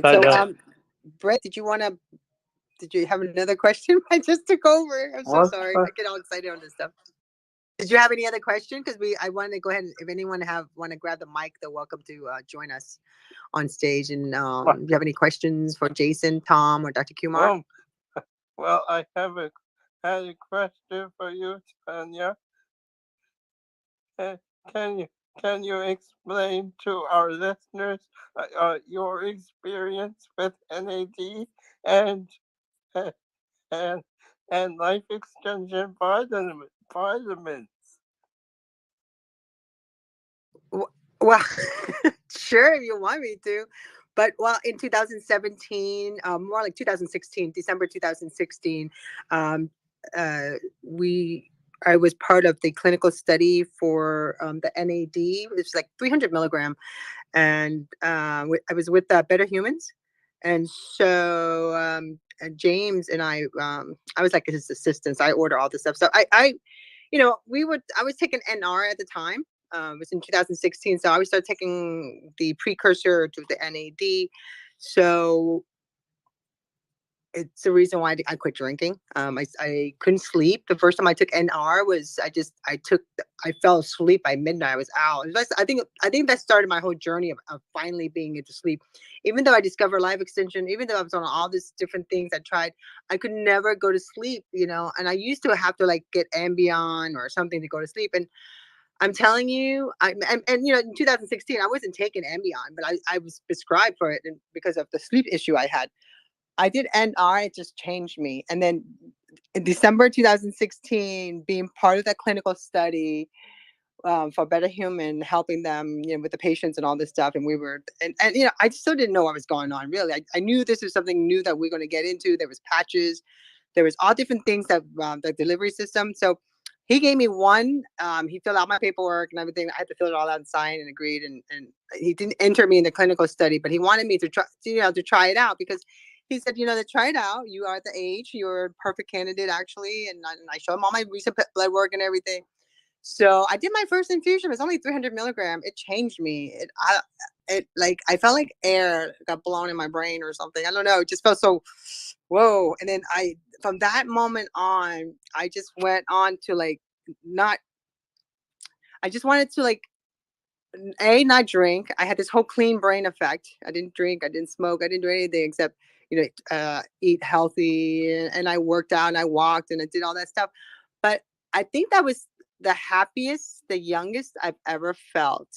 So, Brett, did you have another question? I just took over. I'm so sorry. I get all excited on this stuff. Did you have any other question? Because I want to go ahead and if anyone want to grab the mic, they're welcome to join us on stage. And do you have any questions for Jason, Tom, or Dr. Kumar? Well, I had a question for you, Tanya. Can you explain to our listeners your experience with NAD and life extension vitamins? Well, sure, if you want me to. But well, in 2017, more like 2016, December 2016, um, I was part of the clinical study for the NAD. It was like 300 milligram, and I was with Better Humans, and so and James and I was like his assistant. So I order all this stuff. So I was taking NR at the time. It was in 2016, so I started taking the precursor to the NAD. So it's the reason why I quit drinking. I couldn't sleep. The first time I took NR was I fell asleep by midnight. I was out. I think that started my whole journey of finally being able to sleep. Even though I discovered life extension, even though I was on all these different things I tried, I could never go to sleep, and I used to have to like get Ambien or something to go to sleep. And I'm telling you, in 2016, I wasn't taking Ambien, but I was prescribed for it because of the sleep issue I had. I did NR, it just changed me. And then in December 2016, being part of that clinical study for Better Human, helping them, with the patients and all this stuff. And I still didn't know what was going on, really. I knew this was something new that we're going to get into. There was patches. There was all different things that the delivery system. So he gave me one. He filled out my paperwork and everything. I had to fill it all out and sign and agreed. And he didn't enter me in the clinical study, but he wanted me to try it out because he said, to try it out. You are at the age. You're a perfect candidate, actually. And I showed him all my recent blood work and everything. So I did my first infusion. It was only 300 milligram. It changed me. I felt like air got blown in my brain or something. I don't know. It just felt so, whoa. And then from that moment on, I just went on to I just wanted to not drink. I had this whole clean brain effect. I didn't drink. I didn't smoke. I didn't do anything except, eat healthy. And I worked out and I walked and I did all that stuff. But I think that was the happiest, the youngest I've ever felt.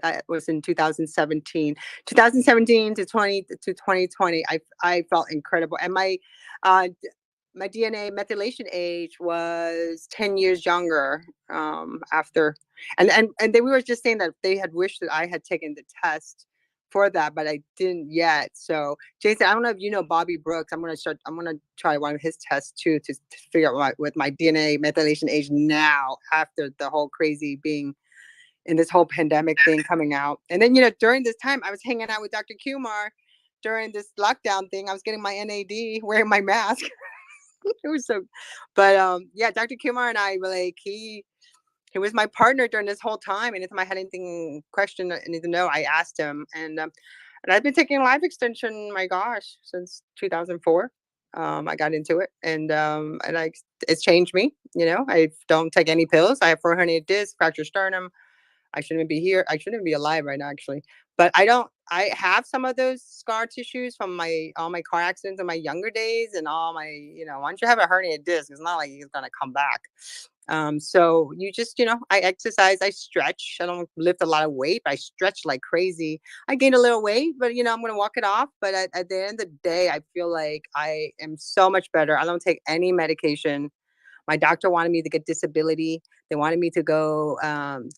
That was in 2017 to 2020. I felt incredible. And my DNA methylation age was 10 years younger after. And we were just saying that they had wished that I had taken the test for that, but I didn't yet. So Jason, I don't know if you know Bobby Brooks. I'm gonna try one of his tests too to figure out what my DNA methylation age now after the whole crazy being in this whole pandemic thing coming out. And then, during this time I was hanging out with Dr. Kumar during this lockdown thing. I was getting my NAD, wearing my mask. It was so, but yeah, Dr. Kumar and I were like, he was my partner during this whole time. And if I had anything question I need to know, I asked him. And I've been taking life extension, my gosh, since 2004. I got into it, and it's changed me. I don't take any pills. I have 4 herniated discs, fractured sternum. I shouldn't be here. I shouldn't be alive right now, actually. But I have some of those scar tissues from all my car accidents in my younger days, and all my, once you have a herniated disc, it's not like it's gonna come back. So you just, I exercise, I stretch. I don't lift a lot of weight, but I stretch like crazy. I gained a little weight, but I'm gonna walk it off. But at the end of the day, I feel like I am so much better. I don't take any medication. My doctor wanted me to get disability. They wanted me to go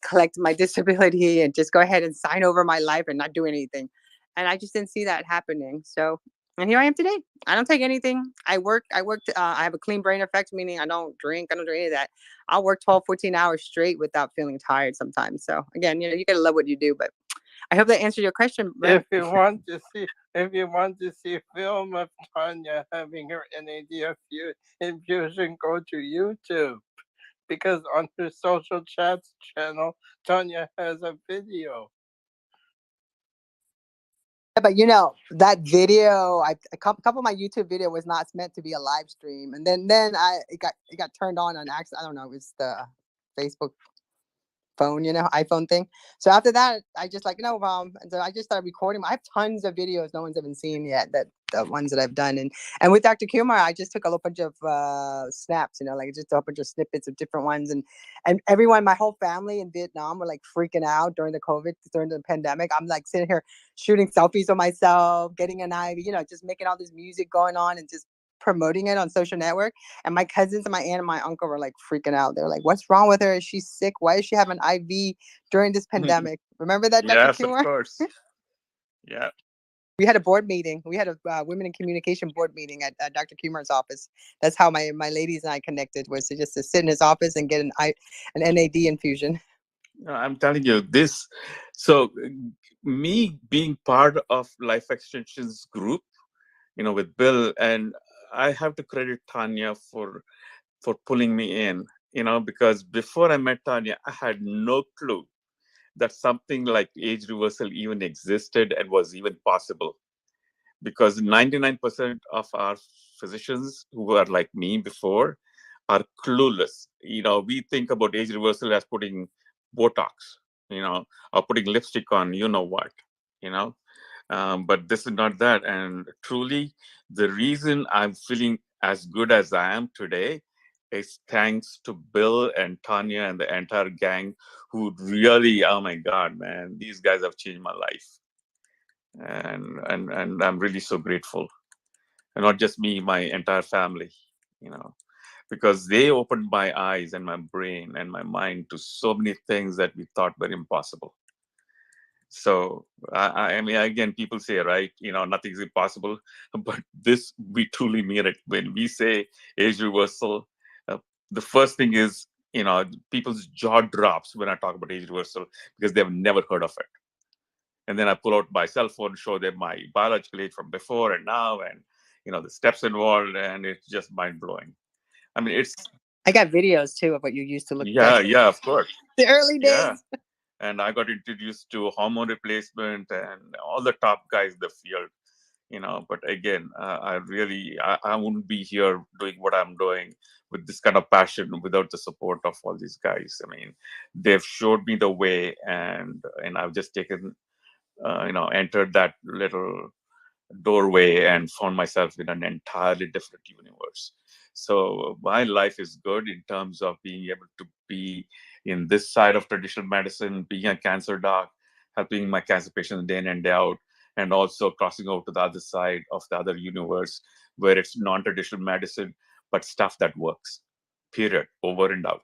collect my disability and just go ahead and sign over my life and not do anything. And I just didn't see that happening. So, and here I am today. I don't take anything. I have a clean brain effect, meaning I don't drink. I don't do any of that. I'll work 12, 14 hours straight without feeling tired sometimes. So again, you got to love what you do. But I hope that answered your question, Brett. If you want to see film of Tanya having her NAD infusion, go to YouTube, because on her social chats channel, Tanya has a video. But that video, a couple of my YouTube video was not meant to be a live stream, and then it got turned on accident. I don't know, it was the Facebook phone, iPhone thing. So after that, I just and so I just started recording. I have tons of videos no one's even seen yet, that the ones that I've done. And with Dr. Kumar, I just took a little bunch of snaps, just a bunch of snippets of different ones. And everyone, my whole family in Vietnam were like freaking out during the pandemic. I'm like sitting here shooting selfies of myself, getting an IV, just making all this music going on and just promoting it on social network. And my cousins and my aunt and my uncle were like freaking out. They were like, what's wrong with her? Is she sick? Why does she have an IV during this pandemic? Remember that, Dr. Yes, Kumar? of course. Yeah. We had a board meeting. We had a women in communication board meeting at Dr. Kumar's office. That's how my ladies and I connected, was to just to sit in his office and get an NAD infusion. I'm telling you this. So me being part of Life Extension's group, with Bill, and I have to credit Tanya for pulling me in, because before I met Tanya, I had no clue that something like age reversal even existed and was even possible. Because 99% of our physicians who are like me before are clueless. We think about age reversal as putting Botox, or putting lipstick on, what, you know. But this is not that. And truly, the reason I'm feeling as good as I am today is thanks to Bill and Tanya and the entire gang, who really, oh my God, man, these guys have changed my life. And I'm really so grateful. And not just me, my entire family, because they opened my eyes and my brain and my mind to so many things that we thought were impossible. So I mean, again, people say, right, nothing's impossible, but this, we truly mean it. When we say age reversal, the first thing is, people's jaw drops when I talk about age reversal, because they've never heard of it. And then I pull out my cell phone, show them my biological age from before and now, and the steps involved, and it's just mind blowing. I mean, I got videos too of what you used to look yeah, yeah, of course. The early days. Yeah. And I got introduced to hormone replacement and all the top guys in the field, But again, I wouldn't be here doing what I'm doing with this kind of passion without the support of all these guys. I mean, they've showed me the way, and I've just taken, entered that little doorway and found myself in an entirely different universe. So my life is good in terms of being able to be in this side of traditional medicine, being a cancer doc, helping my cancer patients day in and day out, and also crossing over to the other side of the other universe where it's non-traditional medicine, but stuff that works, period, over and out.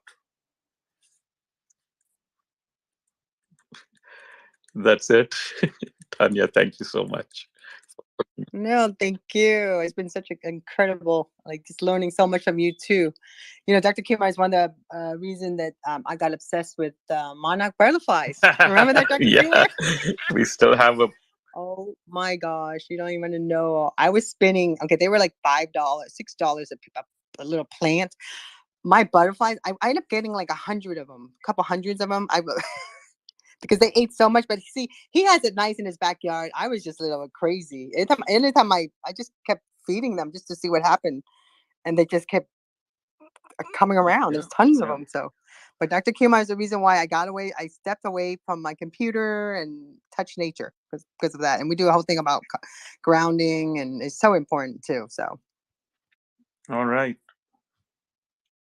That's it. Tanya, thank you so much. No, thank you. It's been such an incredible, just learning so much from you too. Dr. Kumar is one of the reason that I got obsessed with monarch butterflies. Remember that, Dr. Yeah, Kumar? we still have a. Oh my gosh, you don't even know. I was spinning. Okay, they were like $5, $6 a little plant. My butterflies, I ended up getting like 100 of them, a couple hundreds of them. Because they ate so much. But see, he has it nice in his backyard. I was just a little crazy. Anytime I just kept feeding them just to see what happened. And they just kept coming around. There's tons of them. So, but Dr. Kumar is the reason why I stepped away from my computer and touched nature because of that. And we do a whole thing about grounding, and it's so important too. So. All right.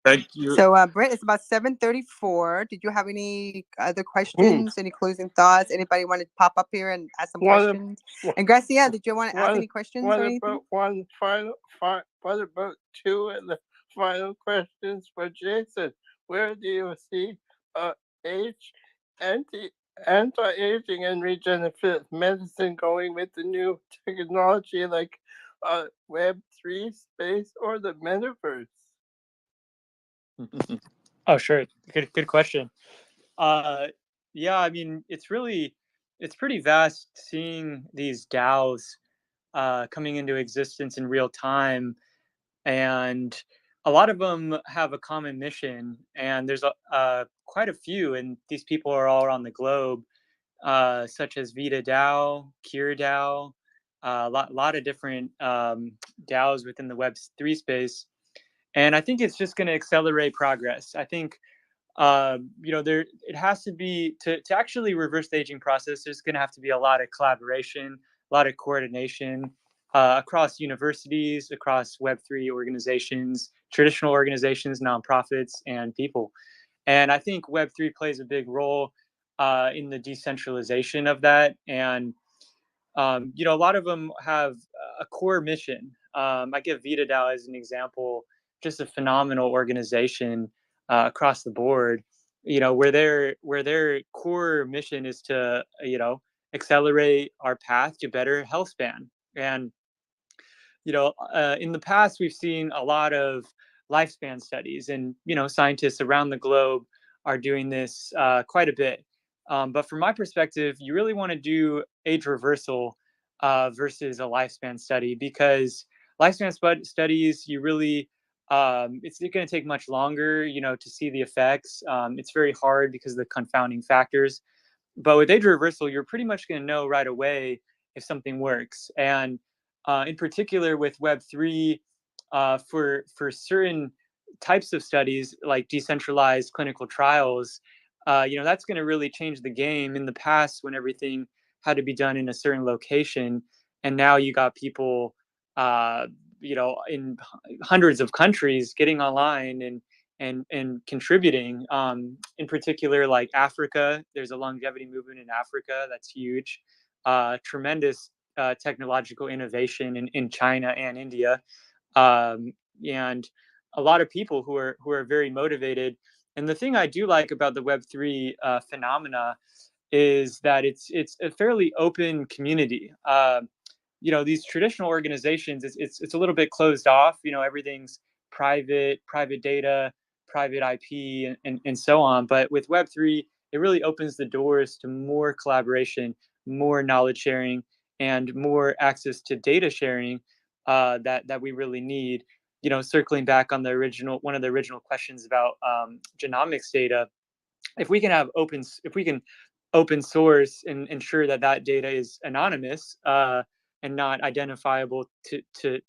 Thank you. So, Brett, it's about 7:34. Did you have any other questions? Any closing thoughts? Anybody want to pop up here and ask some questions? And Gracia, did you want to ask any questions or anything? What about two and the final questions for Jason? Where do you see anti-aging and regenerative medicine going with the new technology like Web3 space or the metaverse? Oh, sure. Good question. Yeah, I mean, it's pretty vast seeing these DAOs coming into existence in real time, and a lot of them have a common mission, and there's quite a few, and these people are all around the globe, such as Vita DAO, Cure DAO, a lot of different DAOs within the Web3 space. And I think it's just going to accelerate progress. I think, there it has to be to actually reverse the aging process. There's going to have to be a lot of collaboration, a lot of coordination across universities, across Web3 organizations, traditional organizations, nonprofits, and people. And I think Web3 plays a big role in the decentralization of that. And a lot of them have a core mission. I give Vita DAO as an example, just a phenomenal organization across the board. Where their core mission is to accelerate our path to better health span. And in the past, we've seen a lot of lifespan studies, and scientists around the globe are doing this quite a bit. But from my perspective, you really want to do age reversal versus a lifespan study, because lifespan studies, you really it's going to take much longer, to see the effects. It's very hard because of the confounding factors. But with age reversal, you're pretty much going to know right away if something works. And in particular with Web3, for certain types of studies like decentralized clinical trials, that's going to really change the game. In the past, when everything had to be done in a certain location, and now you got people, in hundreds of countries getting online and contributing. In particular, like Africa, there's a longevity movement in Africa that's huge. Tremendous technological innovation in China and India, and a lot of people who are very motivated. And the thing I do like about the Web3 phenomena is that it's a fairly open community. These traditional organizations, it's a little bit closed off. Everything's private data, private IP, and so on. But with Web3, it really opens the doors to more collaboration, more knowledge sharing, and more access to data sharing that we really need. Circling back on one of the original questions about genomics data, if we can open source and ensure that data is anonymous and not identifiable to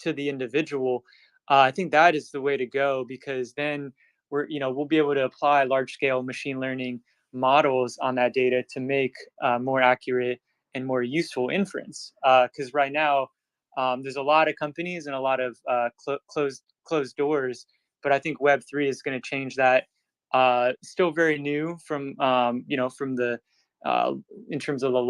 the individual, I think that is the way to go, because then we'll be able to apply large scale machine learning models on that data to make more accurate and more useful inference. Because right now, there's a lot of companies and a lot of closed doors, but I think Web3 is going to change that. Still very new from from the in terms of the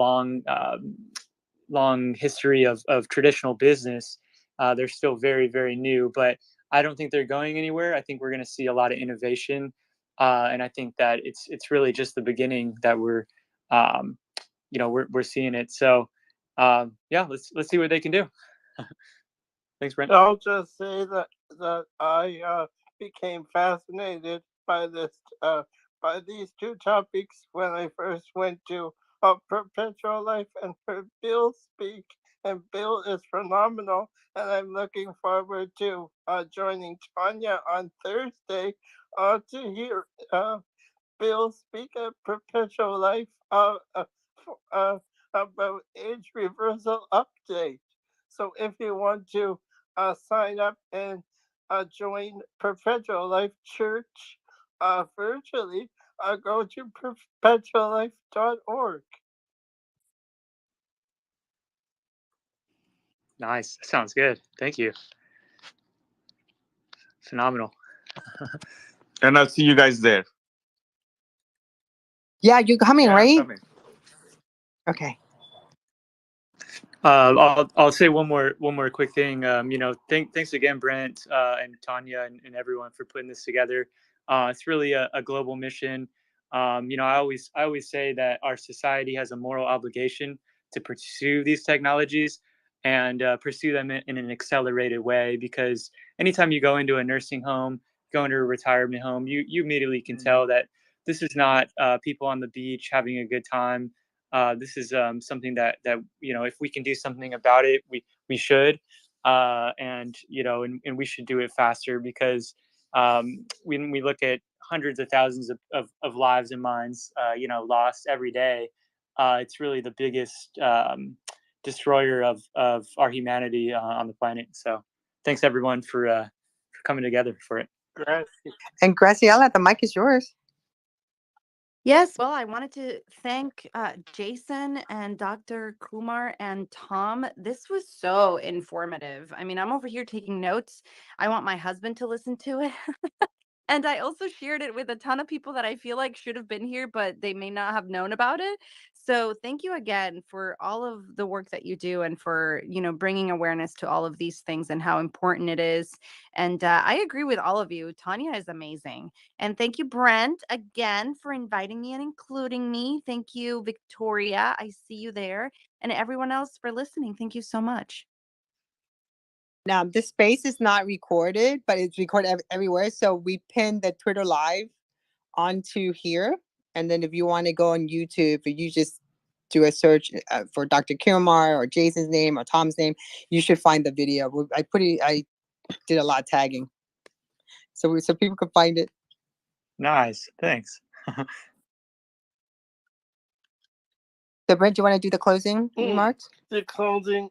long history of traditional business. They're still very, very new, but I don't think they're going anywhere. I think we're going to see a lot of innovation, and I think that it's really just the beginning that we're seeing it. So yeah, let's see what they can do. Thanks, Brent. I'll just say that I became fascinated by these two topics when I first went to Perpetual Life and heard Bill speak, and Bill is phenomenal, and I'm looking forward to joining Tanya on Thursday to hear Bill speak at Perpetual Life about age reversal update. So if you want to sign up and join Perpetual Life Church virtually, go to perpetuallife.org. Nice. Sounds good. Thank you. Phenomenal. And I'll see you guys there. Yeah, you're coming, Yeah, right? coming. Okay. I'll say one more quick thing. Thanks again, Brent and Tanya and everyone for putting this together. It's really a global mission. I always say that our society has a moral obligation to pursue these technologies and pursue them in an accelerated way, because anytime you go into a nursing home, go into a retirement home, you immediately can tell that this is not people on the beach having a good time. This is something that if we can do something about it, we should, and we should do it faster, because when we look at hundreds of thousands of lives and minds lost every day, it's really the biggest destroyer of our humanity on the planet. So thanks everyone for coming together for it. And Graciela, the mic is yours. Yes, well, I wanted to thank Jason and Dr. Kumar and Tom. This was so informative. I mean, I'm over here taking notes. I want my husband to listen to it. And I also shared it with a ton of people that I feel like should have been here, but they may not have known about it. So thank you again for all of the work that you do and for, bringing awareness to all of these things and how important it is. And I agree with all of you. Tanya is amazing. And thank you, Brent, again for inviting me and including me. Thank you, Victoria. I see you there. And everyone else for listening. Thank you so much. Now, this space is not recorded, but it's recorded everywhere. So we pinned the Twitter live onto here. And then if you want to go on YouTube, you just do a search for Dr. Kumar or Jason's name or Tom's name, you should find the video. I did a lot of tagging. So people can find it. Nice. Thanks. So Brent, do you want to do the closing remarks? The closing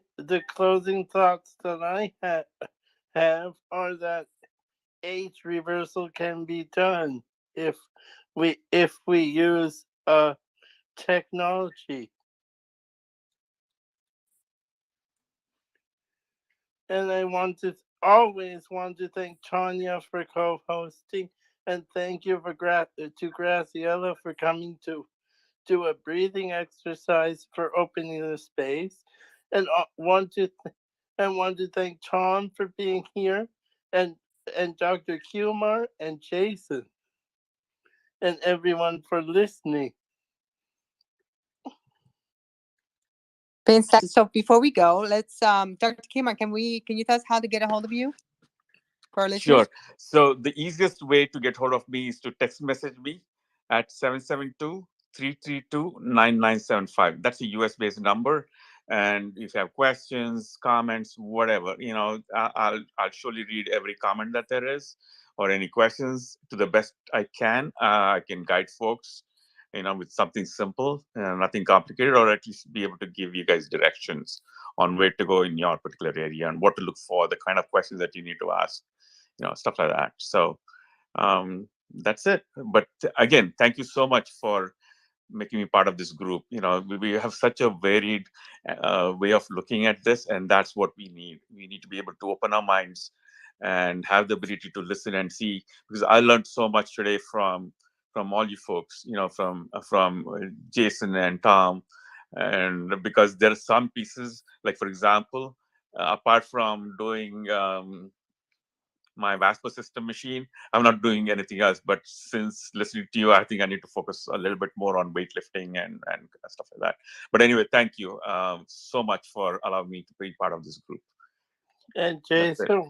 thoughts that I have are that age reversal can be done if we use technology. And I always want to thank Tanya for co-hosting, and thank you to Graciela for coming to do a breathing exercise for opening the space, and want to thank Tom for being here, and Dr. Kumar and Jason, and everyone for listening. So before we go, let's Dr. Kumar, can you tell us how to get a hold of you for our listeners? Sure. So the easiest way to get hold of me is to text message me at 772-332-9975. That's a US-based number. And if you have questions, comments, whatever, I'll surely read every comment that there is, or any questions to the best I can. I can guide folks, with something simple, nothing complicated, or at least be able to give you guys directions on where to go in your particular area and what to look for, the kind of questions that you need to ask, stuff like that. So that's it. But again, thank you so much for making me part of this group. We have such a varied way of looking at this, and that's what we need. We need to be able to open our minds and have the ability to listen and see, because I learned so much today from all you folks, from Jason and Tom, and because there are some pieces, like for example, apart from doing my vascular system machine, I'm not doing anything else. But since listening to you, I think I need to focus a little bit more on weightlifting and stuff like that. But anyway, thank you so much for allowing me to be part of this group. And Jason,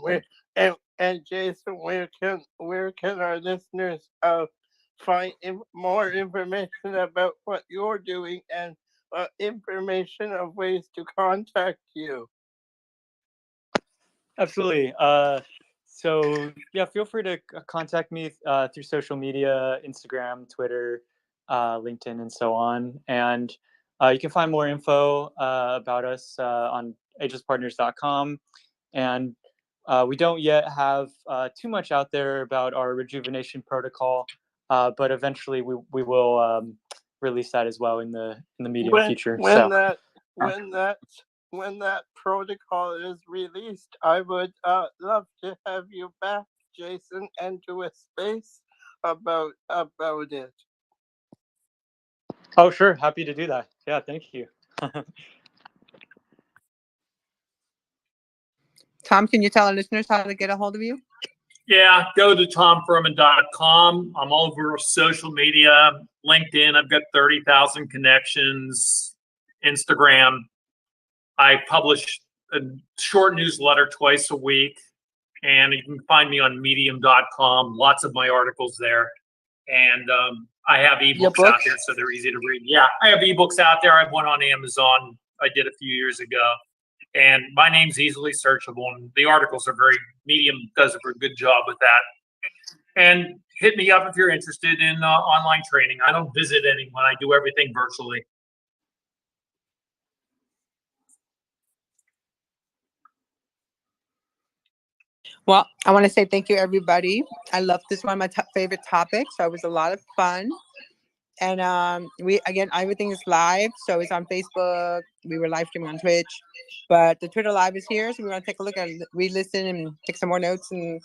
Jason, where can our listeners find more information about what you're doing and information of ways to contact you? Absolutely. So yeah, feel free to contact me through social media, Instagram, Twitter, LinkedIn, and so on. And you can find more info about us on agelesspartners.com. And we don't yet have too much out there about our rejuvenation protocol, but eventually we will release that as well in the medium future. When that protocol is released, I would love to have you back, Jason, and do a space about it. Oh, sure. Happy to do that. Yeah, thank you. Tom, can you tell our listeners how to get a hold of you? Yeah, go to tomfurman.com. I'm all over social media, LinkedIn. I've got 30,000 connections, Instagram. I publish a short newsletter twice a week, and you can find me on medium.com. Lots of my articles there. And I have ebooks out there, so they're easy to read. Yeah, I have ebooks out there. I have one on Amazon I did a few years ago. And my name's easily searchable, and the articles are Medium does a very good job with that. And hit me up if you're interested in online training. I don't visit anyone. I do everything virtually. Well, I want to say thank you, everybody. I love this one of my favorite topics. So it was a lot of fun. And everything is live. So it's on Facebook. We were live streaming on Twitch. But the Twitter live is here. So we want to take a look at re-listen and take some more notes. And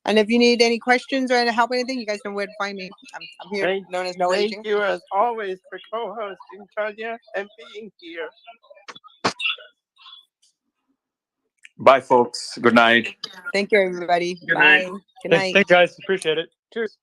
And if you need any questions or to help anything, you guys know where to find me. I'm here, known as No Aging. Thank you as always for co-hosting, Tanya, and being here. Bye, folks. Good night. Thank you, everybody. Good Bye. night. Good night. Thanks, guys. Appreciate it. Cheers.